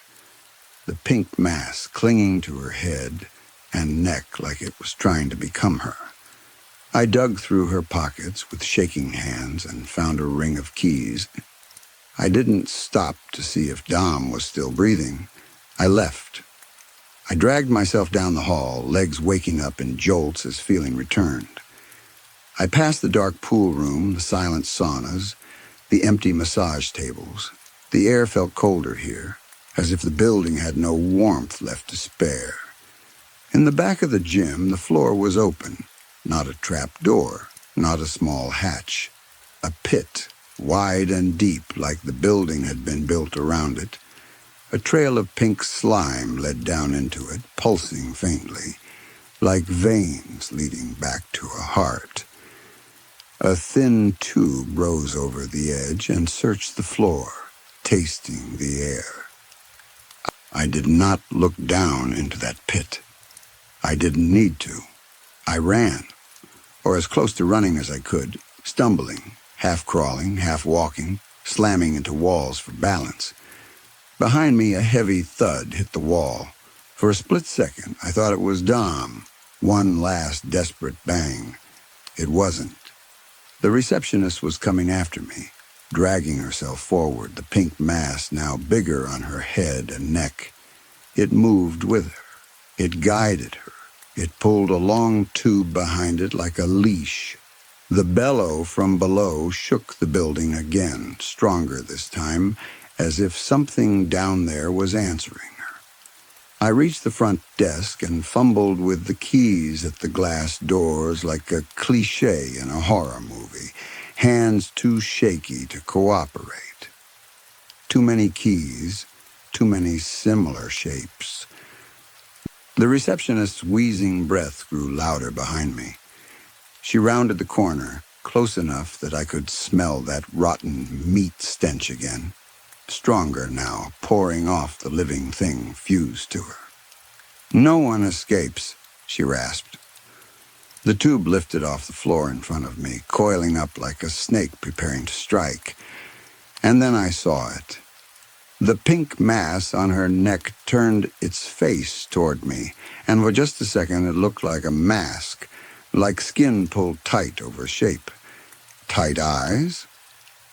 the pink mass clinging to her head and neck like it was trying to become her. I dug through her pockets with shaking hands and found a ring of keys. I didn't stop to see if Dom was still breathing. I left. I dragged myself down the hall, legs waking up in jolts as feeling returned. I passed the dark pool room, the silent saunas, the empty massage tables. The air felt colder here, as if the building had no warmth left to spare. In the back of the gym, the floor was open. Not a trap door, not a small hatch. A pit, wide and deep like the building had been built around it. A trail of pink slime led down into it, pulsing faintly, like veins leading back to a heart. A thin tube rose over the edge and searched the floor, tasting the air. I did not look down into that pit. I didn't need to. I ran, or as close to running as I could, stumbling, half crawling, half walking, slamming into walls for balance. Behind me, a heavy thud hit the wall. For a split second, I thought it was Dom. One last desperate bang. It wasn't. The receptionist was coming after me, dragging herself forward, the pink mass now bigger on her head and neck. It moved with her. It guided her. It pulled a long tube behind it like a leash. The bellow from below shook the building again, stronger this time, as if something down there was answering her. I reached the front desk and fumbled with the keys at the glass doors like a cliché in a horror movie, hands too shaky to cooperate. Too many keys, too many similar shapes. The receptionist's wheezing breath grew louder behind me. She rounded the corner, close enough that I could smell that rotten meat stench again. Stronger now, pouring off the living thing fused to her. "No one escapes," she rasped. The tube lifted off the floor in front of me, coiling up like a snake preparing to strike. And then I saw it. The pink mass on her neck turned its face toward me, and for just a second it looked like a mask, like skin pulled tight over shape. Tight eyes,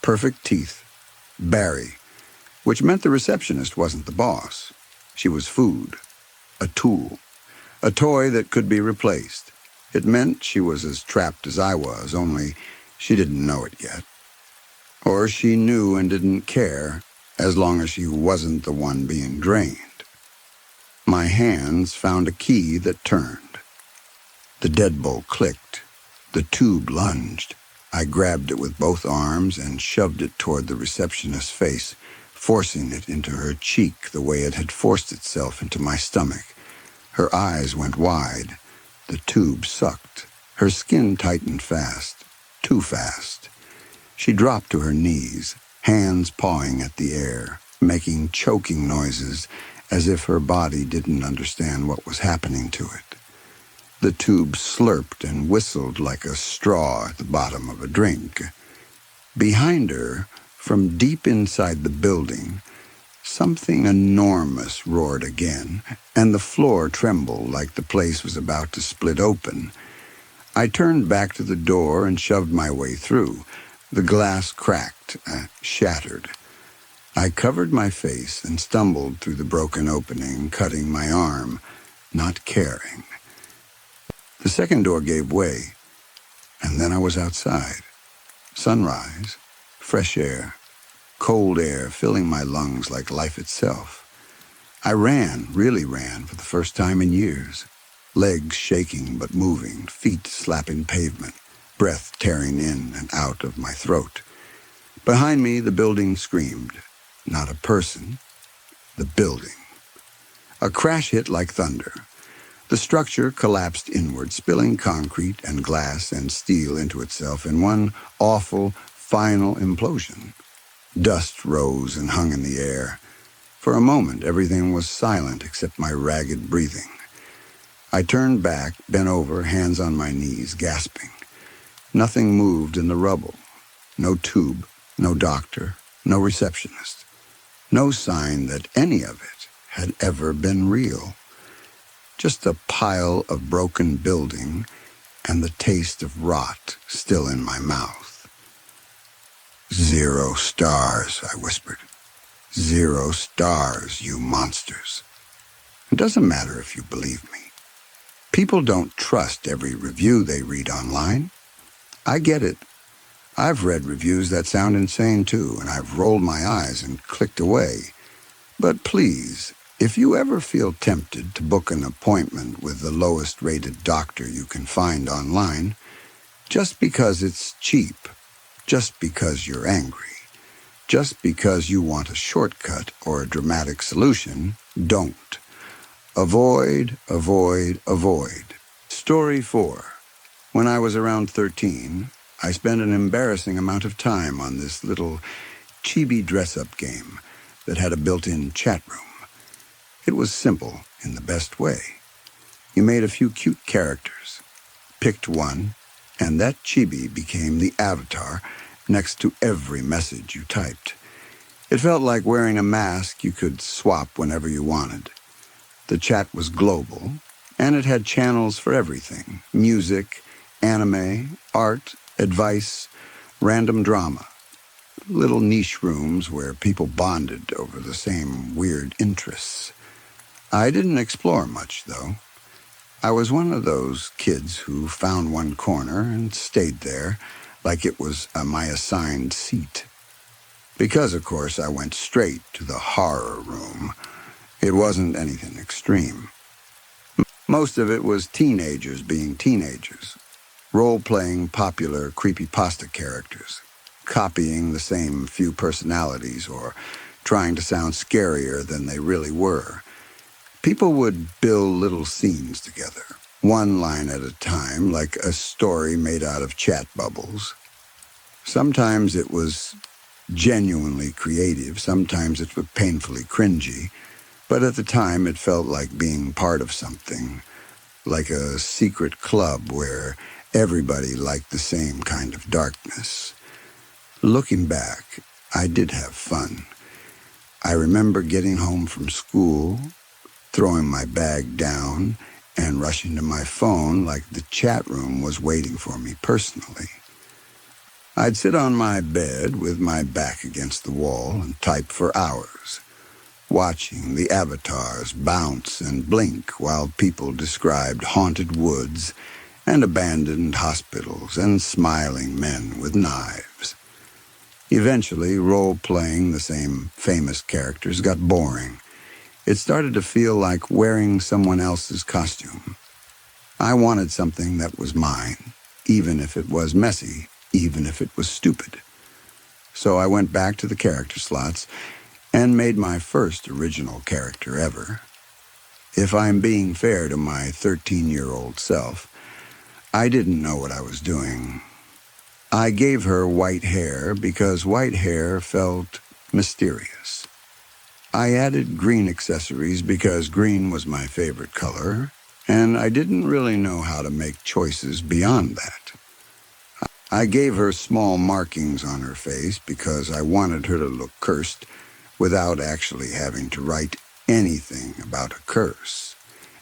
perfect teeth, Barry, which meant the receptionist wasn't the boss. She was food, a tool, a toy that could be replaced. It meant she was as trapped as I was, only she didn't know it yet. Or she knew and didn't care, as long as she wasn't the one being drained. My hands found a key that turned. The deadbolt clicked. The tube lunged. I grabbed it with both arms and shoved it toward the receptionist's face, forcing it into her cheek the way it had forced itself into my stomach. Her eyes went wide. The tube sucked. Her skin tightened fast, too fast. She dropped to her knees, hands pawing at the air, making choking noises as if her body didn't understand what was happening to it. The tube slurped and whistled like a straw at the bottom of a drink. Behind her, from deep inside the building, something enormous roared again, and the floor trembled like the place was about to split open. I turned back to the door and shoved my way through. The glass cracked, shattered. I covered my face and stumbled through the broken opening, cutting my arm, not caring. The second door gave way, and then I was outside. Sunrise, fresh air, cold air filling my lungs like life itself. I ran, really ran, for the first time in years. Legs shaking but moving, feet slapping pavement, breath tearing in and out of my throat. Behind me, the building screamed. Not a person, the building. A crash hit like thunder. The structure collapsed inward, spilling concrete and glass and steel into itself in one awful, final implosion. Dust rose and hung in the air. For a moment, everything was silent except my ragged breathing. I turned back, bent over, hands on my knees, gasping. Nothing moved in the rubble. No tube, no doctor, no receptionist. No sign that any of it had ever been real. Just a pile of broken building and the taste of rot still in my mouth. 0 stars, I whispered. 0 stars, you monsters. It doesn't matter if you believe me. People don't trust every review they read online. I get it. I've read reviews that sound insane too, and I've rolled my eyes and clicked away. But please, if you ever feel tempted to book an appointment with the lowest-rated doctor you can find online, just because it's cheap, just because you're angry, just because you want a shortcut or a dramatic solution, don't. Avoid, avoid, avoid. Story 4. When I was around 13, I spent an embarrassing amount of time on this little chibi dress-up game that had a built-in chat room. It was simple in the best way. You made a few cute characters, picked one, and that chibi became the avatar next to every message you typed. It felt like wearing a mask you could swap whenever you wanted. The chat was global, and it had channels for everything: music, anime, art, advice, random drama. Little niche rooms where people bonded over the same weird interests. I didn't explore much, though. I was one of those kids who found one corner and stayed there like it was my assigned seat. Because, of course, I went straight to the horror room. It wasn't anything extreme. Most of it was teenagers being teenagers, role-playing popular creepypasta characters, copying the same few personalities or trying to sound scarier than they really were. People would build little scenes together, one line at a time, like a story made out of chat bubbles. Sometimes it was genuinely creative, sometimes it was painfully cringy, but at the time it felt like being part of something, like a secret club where everybody liked the same kind of darkness. Looking back, I did have fun. I remember getting home from school, throwing my bag down, and rushing to my phone like the chat room was waiting for me personally. I'd sit on my bed with my back against the wall and type for hours, watching the avatars bounce and blink while people described haunted woods and abandoned hospitals and smiling men with knives. Eventually, role-playing the same famous characters got boring. It started to feel like wearing someone else's costume. I wanted something that was mine, even if it was messy, even if it was stupid. So I went back to the character slots and made my first original character ever. If I'm being fair to my 13-year-old self, I didn't know what I was doing. I gave her white hair because white hair felt mysterious. I added green accessories because green was my favorite color, and I didn't really know how to make choices beyond that. I gave her small markings on her face because I wanted her to look cursed without actually having to write anything about a curse.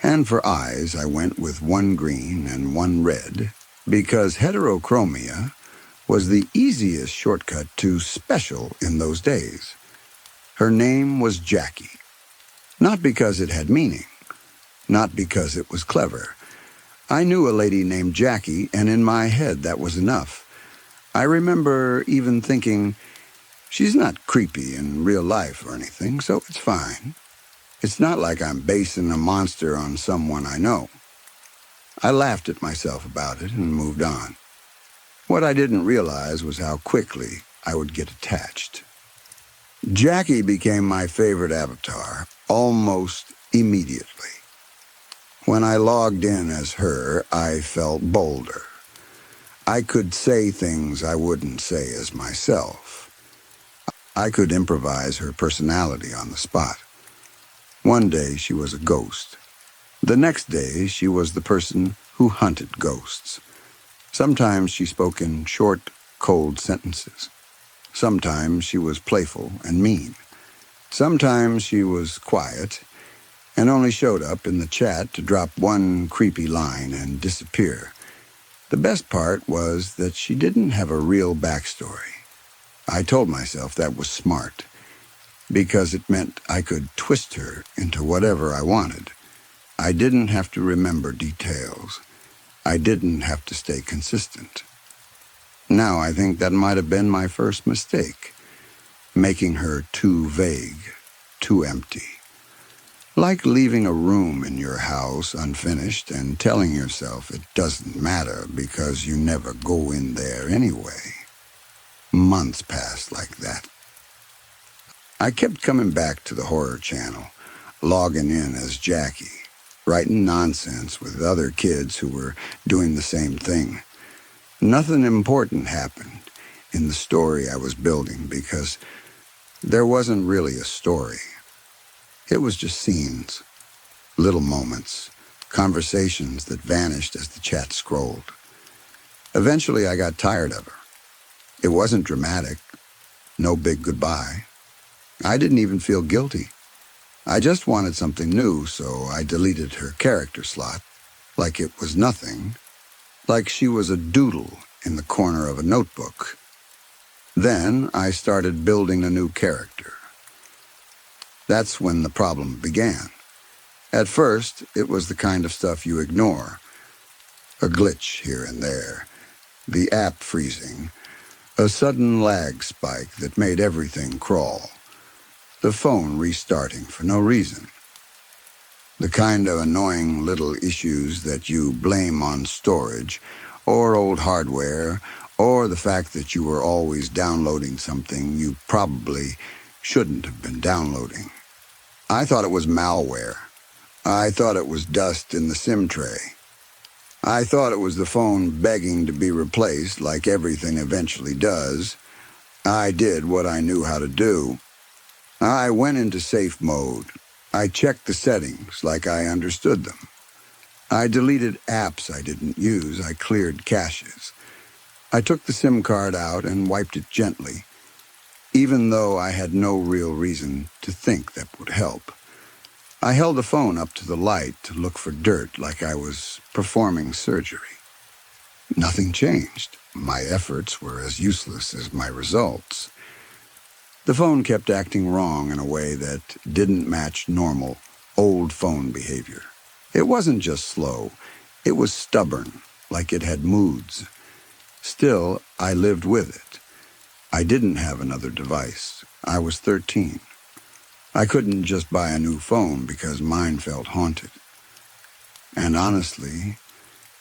And for eyes, I went with one green and one red because heterochromia was the easiest shortcut to special in those days. Her name was Jackie, not because it had meaning, not because it was clever. I knew a lady named Jackie, and in my head that was enough. I remember even thinking, she's not creepy in real life or anything, so it's fine. It's not like I'm basing a monster on someone I know. I laughed at myself about it and moved on. What I didn't realize was how quickly I would get attached. Jackie became my favorite avatar almost immediately. When I logged in as her, I felt bolder. I could say things I wouldn't say as myself. I could improvise her personality on the spot. One day she was a ghost. The next day she was the person who hunted ghosts. Sometimes she spoke in short, cold sentences. Sometimes she was playful and mean. Sometimes she was quiet and only showed up in the chat to drop one creepy line and disappear. The best part was that she didn't have a real backstory. I told myself that was smart, because it meant I could twist her into whatever I wanted. I didn't have to remember details. I didn't have to stay consistent. Now I think that might have been my first mistake, making her too vague, too empty. Like leaving a room in your house unfinished and telling yourself it doesn't matter because you never go in there anyway. Months passed like that. I kept coming back to the horror channel, logging in as Jackie, writing nonsense with other kids who were doing the same thing. Nothing important happened in the story I was building because there wasn't really a story. It was just scenes, little moments, conversations that vanished as the chat scrolled. Eventually I got tired of her. It wasn't dramatic, no big goodbye. I didn't even feel guilty. I just wanted something new, so I deleted her character slot, like it was nothing, like she was a doodle in the corner of a notebook. Then I started building a new character. That's when the problem began. At first, it was the kind of stuff you ignore. A glitch here and there, the app freezing, a sudden lag spike that made everything crawl, the phone restarting for no reason. The kind of annoying little issues that you blame on storage, or old hardware, or the fact that you were always downloading something you probably shouldn't have been downloading. I thought it was malware. I thought it was dust in the SIM tray. I thought it was the phone begging to be replaced like everything eventually does. I did what I knew how to do. I went into safe mode. I checked the settings like I understood them. I deleted apps I didn't use. I cleared caches. I took the SIM card out and wiped it gently. even though I had no real reason to think that would help. I held the phone up to the light to look for dirt like I was performing surgery. Nothing changed. My efforts were as useless as my results. The phone kept acting wrong in a way that didn't match normal, old phone behavior. It wasn't just slow. It was stubborn, like it had moods. Still, I lived with it. I didn't have another device. I was 13. I couldn't just buy a new phone because mine felt haunted. And honestly,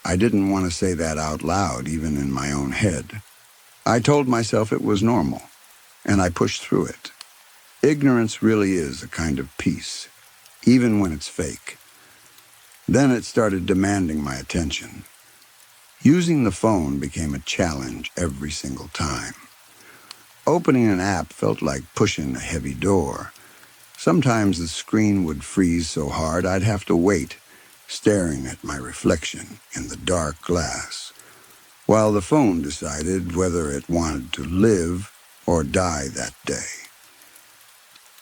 I didn't want to say that out loud, even in my own head. I told myself it was normal, and I pushed through it. Ignorance really is a kind of peace, even when it's fake. Then it started demanding my attention. Using the phone became a challenge every single time. Opening an app felt like pushing a heavy door. Sometimes the screen would freeze so hard I'd have to wait, staring at my reflection in the dark glass, while the phone decided whether it wanted to live or die that day.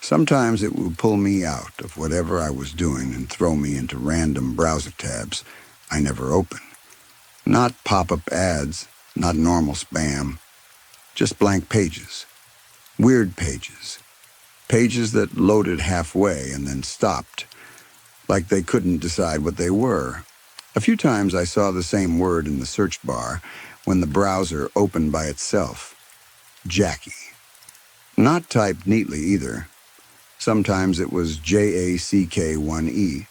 Sometimes it would pull me out of whatever I was doing and throw me into random browser tabs I never opened. Not pop-up ads, not normal spam, just blank pages. Weird pages. Pages that loaded halfway and then stopped, like they couldn't decide what they were. A few times I saw the same word in the search bar when the browser opened by itself. Jackie. Not typed neatly either. Sometimes it was JACK1E.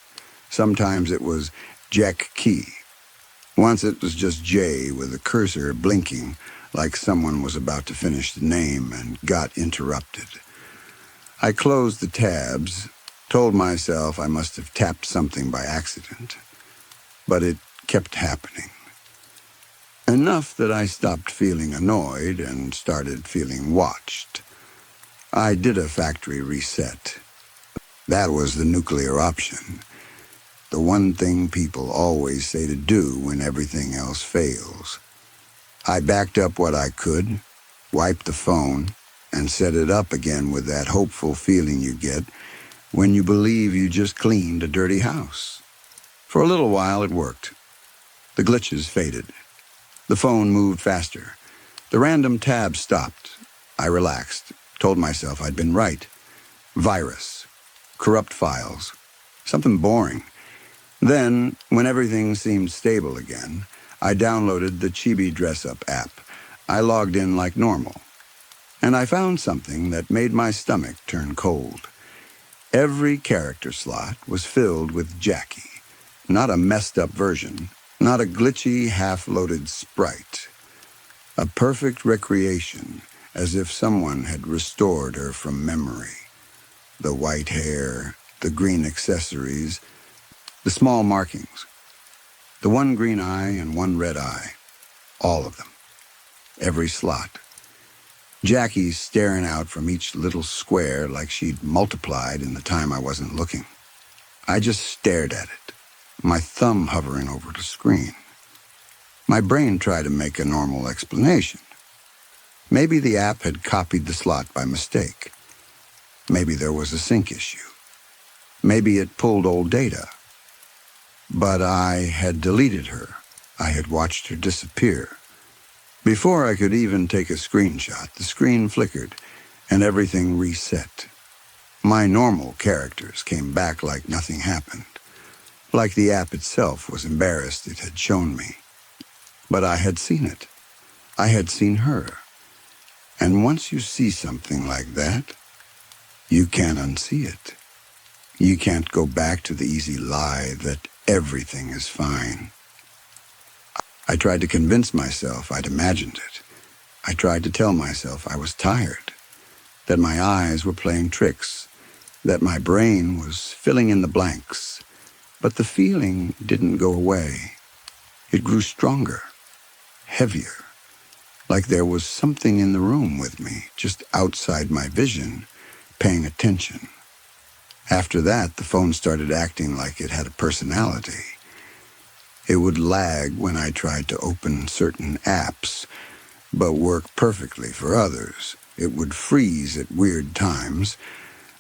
Sometimes it was Jack Key. Once it was just J with a cursor blinking like someone was about to finish the name and got interrupted. I closed the tabs, told myself I must have tapped something by accident, but it kept happening. Enough that I stopped feeling annoyed and started feeling watched. I did a factory reset. That was the nuclear option. The one thing people always say to do when everything else fails. I backed up what I could, wiped the phone, and set it up again with that hopeful feeling you get when you believe you just cleaned a dirty house. For a little while it worked. The glitches faded. The phone moved faster. The random tabs stopped. I relaxed, told myself I'd been right. Virus. Corrupt files. Something boring. Then, when everything seemed stable again, I downloaded the Chibi dress-up app. I logged in like normal. And I found something that made my stomach turn cold. Every character slot was filled with Jackie. Not a messed-up version. Not a glitchy, half-loaded sprite. A perfect recreation, as if someone had restored her from memory. The white hair, the green accessories, the small markings. The one green eye and one red eye. All of them. Every slot. Jackie staring out from each little square like she'd multiplied in the time I wasn't looking. I just stared at it, my thumb hovering over the screen. My brain tried to make a normal explanation. Maybe the app had copied the slot by mistake. Maybe there was a sync issue. Maybe it pulled old data. But I had deleted her. I had watched her disappear. Before I could even take a screenshot, the screen flickered and everything reset. My normal characters came back like nothing happened, like the app itself was embarrassed it had shown me. But I had seen it. I had seen her. And once you see something like that, you can't unsee it. You can't go back to the easy lie that everything is fine. I tried to convince myself I'd imagined it. I tried to tell myself I was tired, that my eyes were playing tricks, that my brain was filling in the blanks. But the feeling didn't go away. It grew stronger, heavier, like there was something in the room with me, just outside my vision, paying attention. After that, the phone started acting like it had a personality. It would lag when I tried to open certain apps, but work perfectly for others. It would freeze at weird times,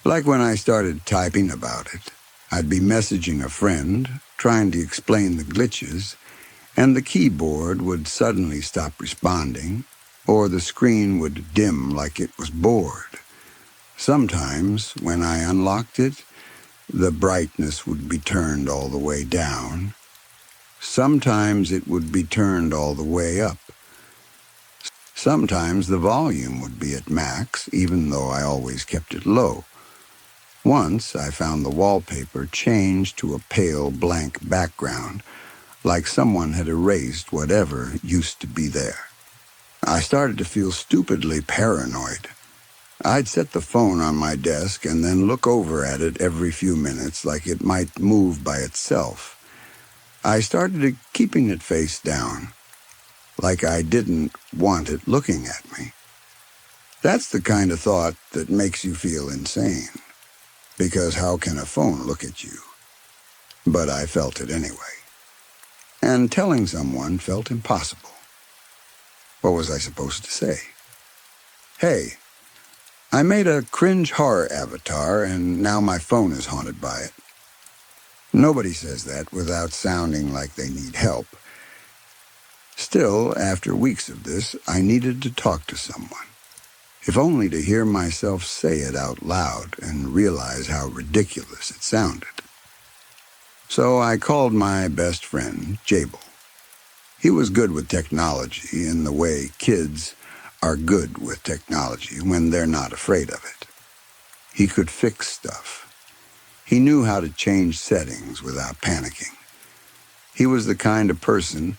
like when I started typing about it. I'd be messaging a friend, trying to explain the glitches, and the keyboard would suddenly stop responding, or the screen would dim like it was bored. Sometimes, when I unlocked it, the brightness would be turned all the way down. Sometimes it would be turned all the way up. Sometimes the volume would be at max, even though I always kept it low. Once I found the wallpaper changed to a pale blank background, like someone had erased whatever used to be there. I started to feel stupidly paranoid. I'd set the phone on my desk and then look over at it every few minutes like it might move by itself. I started keeping it face down, like I didn't want it looking at me. That's the kind of thought that makes you feel insane, because how can a phone look at you? But I felt it anyway. And telling someone felt impossible. What was I supposed to say? Hey, I made a cringe horror avatar and now my phone is haunted by it. Nobody says that without sounding like they need help. Still, after weeks of this, I needed to talk to someone, if only to hear myself say it out loud and realize how ridiculous it sounded. So I called my best friend, Jabel. He was good with technology in the way kids are good with technology when they're not afraid of it. He could fix stuff. He knew how to change settings without panicking. He was the kind of person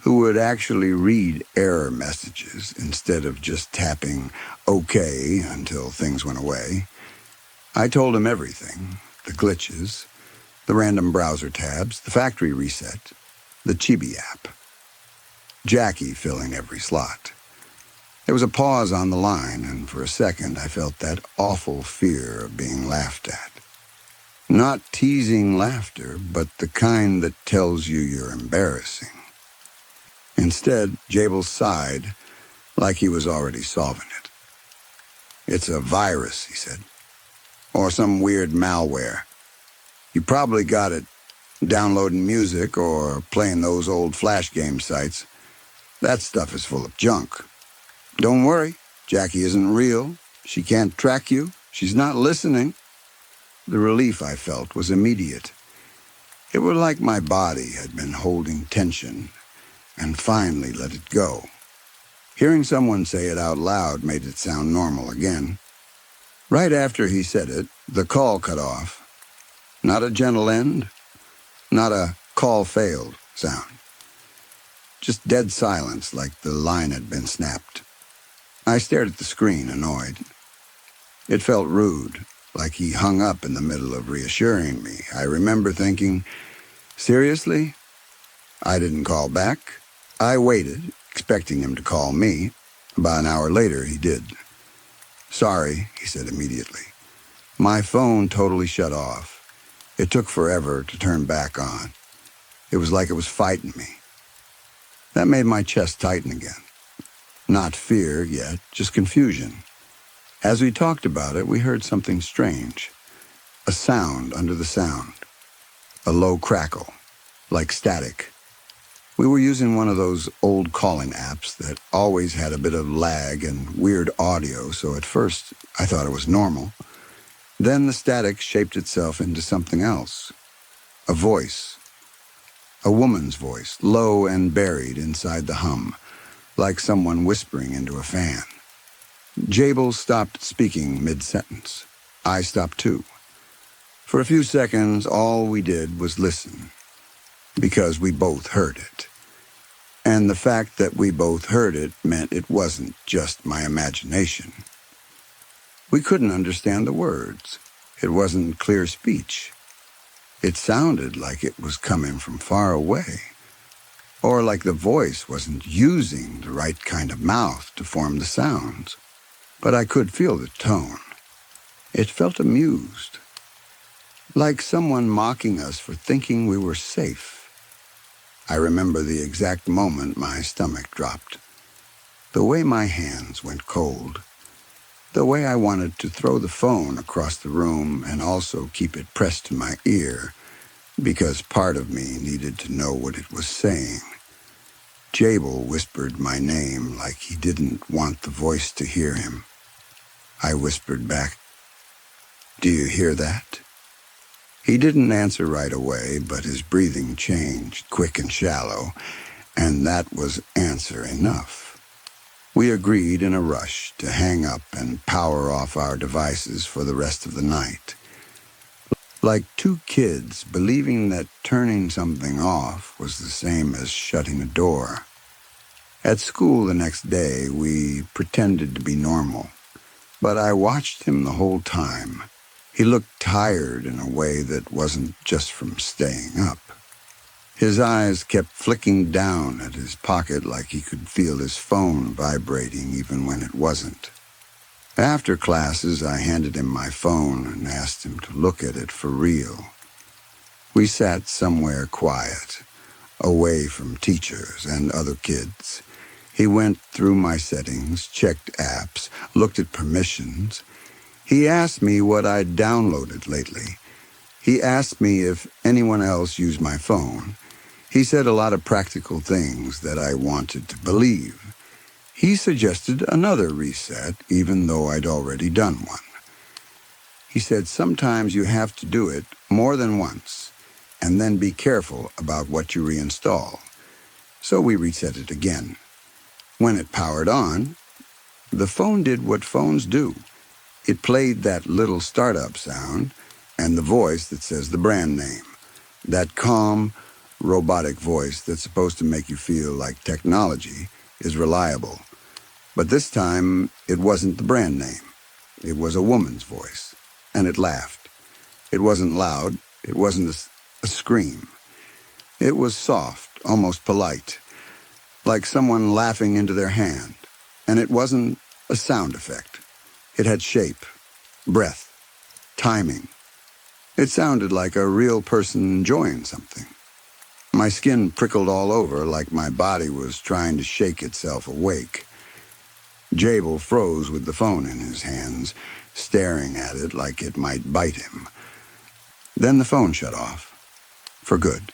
who would actually read error messages instead of just tapping OK until things went away. I told him everything, the glitches, the random browser tabs, the factory reset, the Chibi app. Jackie filling every slot. There was a pause on the line, and for a second I felt that awful fear of being laughed at. Not teasing laughter, but the kind that tells you you're embarrassing. Instead, Jabel sighed, like he was already solving it. It's a virus, he said, or some weird malware. You probably got it downloading music or playing those old flash game sites. That stuff is full of junk. Don't worry, Jackie isn't real. She can't track you. She's not listening. The relief I felt was immediate. It was like my body had been holding tension and finally let it go. Hearing someone say it out loud made it sound normal again. Right after he said it, the call cut off. Not a gentle end, not a call failed sound. Just dead silence like the line had been snapped. I stared at the screen, annoyed. It felt rude, like he hung up in the middle of reassuring me. I remember thinking, seriously? I didn't call back. I waited, expecting him to call me. About an hour later, he did. Sorry, he said immediately. My phone totally shut off. It took forever to turn back on. It was like it was fighting me. That made my chest tighten again. Not fear yet, just confusion. As we talked about it, we heard something strange. A sound under the sound. A low crackle, like static. We were using one of those old calling apps that always had a bit of lag and weird audio, so at first I thought it was normal. Then the static shaped itself into something else. A voice. A woman's voice, low and buried inside the hum, like someone whispering into a fan. Jabel stopped speaking mid-sentence. I stopped too. For a few seconds, all we did was listen, because we both heard it. And the fact that we both heard it meant it wasn't just my imagination. We couldn't understand the words. It wasn't clear speech. It sounded like it was coming from far away, or like the voice wasn't using the right kind of mouth to form the sounds. But I could feel the tone. It felt amused, like someone mocking us for thinking we were safe. I remember the exact moment my stomach dropped, the way my hands went cold, the way I wanted to throw the phone across the room and also keep it pressed to my ear, because part of me needed to know what it was saying. Jabel whispered my name like he didn't want the voice to hear him. I whispered back, "Do you hear that?" He didn't answer right away, but his breathing changed, quick and shallow, and that was answer enough. We agreed in a rush to hang up and power off our devices for the rest of the night. Like two kids believing that turning something off was the same as shutting a door. At school the next day, we pretended to be normal, but I watched him the whole time. He looked tired in a way that wasn't just from staying up. His eyes kept flicking down at his pocket like he could feel his phone vibrating even when it wasn't. After classes, I handed him my phone and asked him to look at it for real. We sat somewhere quiet, away from teachers and other kids. He went through my settings, checked apps, looked at permissions. He asked me what I'd downloaded lately. He asked me if anyone else used my phone. He said a lot of practical things that I wanted to believe. He suggested another reset, even though I'd already done one. He said sometimes you have to do it more than once, and then be careful about what you reinstall. So we reset it again. When it powered on, the phone did what phones do. It played that little startup sound and the voice that says the brand name. That calm, robotic voice that's supposed to make you feel like technology is reliable. But this time, it wasn't the brand name. It was a woman's voice, and it laughed. It wasn't loud. It wasn't a scream. It was soft, almost polite, like someone laughing into their hand. And it wasn't a sound effect. It had shape, breath, timing. It sounded like a real person enjoying something. My skin prickled all over like my body was trying to shake itself awake. Jabel froze with the phone in his hands, staring at it like it might bite him. Then the phone shut off. For good.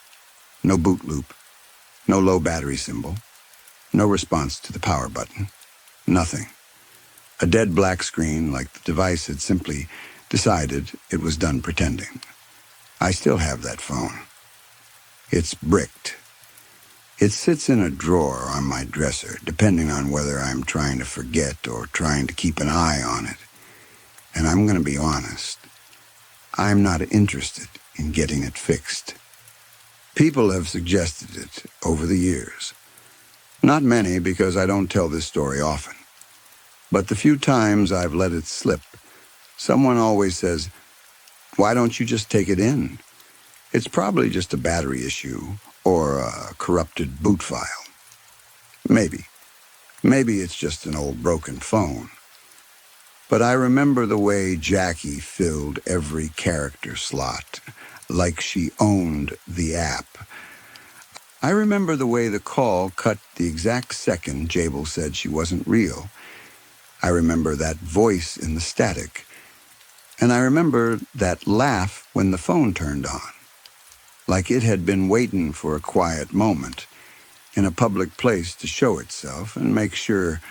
No boot loop. No low battery symbol. No response to the power button. Nothing. A dead black screen like the device had simply decided it was done pretending. I still have that phone. It's bricked. It sits in a drawer on my dresser, depending on whether I'm trying to forget or trying to keep an eye on it. And I'm going to be honest. I'm not interested in getting it fixed. People have suggested it over the years. Not many, because I don't tell this story often. But the few times I've let it slip, someone always says, "Why don't you just take it in? It's probably just a battery issue or a corrupted boot file. Maybe. Maybe it's just an old broken phone." But I remember the way Jackie filled every character slot, like she owned the app. I remember the way the call cut the exact second Jabel said she wasn't real. I remember that voice in the static. And I remember that laugh when the phone turned on, like it had been waiting for a quiet moment in a public place to show itself and make sure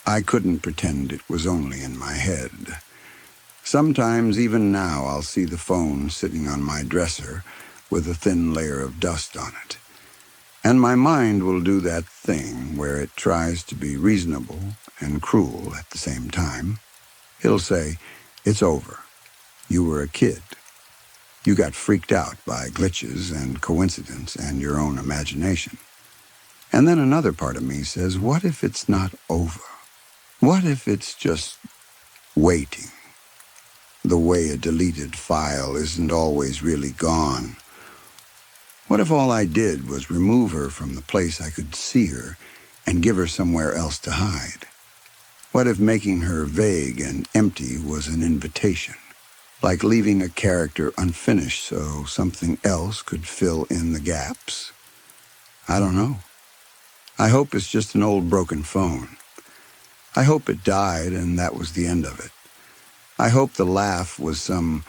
I couldn't pretend it was only in my head. Sometimes, even now, I'll see the phone sitting on my dresser with a thin layer of dust on it. And my mind will do that thing where it tries to be reasonable and cruel at the same time. It'll say, "It's over. You were a kid. You got freaked out by glitches and coincidence and your own imagination." And then another part of me says, what if it's not over? What if it's just waiting? The way a deleted file isn't always really gone. What if all I did was remove her from the place I could see her and give her somewhere else to hide? What if making her vague and empty was an invitation, like leaving a character unfinished so something else could fill in the gaps? I don't know. I hope it's just an old broken phone. I hope it died and that was the end of it. I hope the laugh was some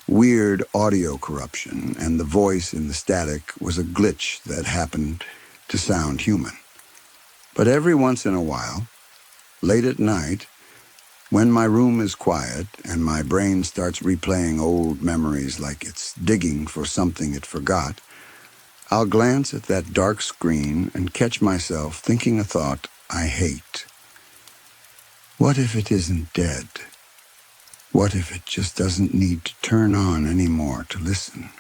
weird audio corruption and the voice in the static was a glitch that happened to sound human. But every once in a while, late at night, when my room is quiet and my brain starts replaying old memories like it's digging for something it forgot, I'll glance at that dark screen and catch myself thinking a thought I hate. What if it isn't dead? What if it just doesn't need to turn on anymore to listen?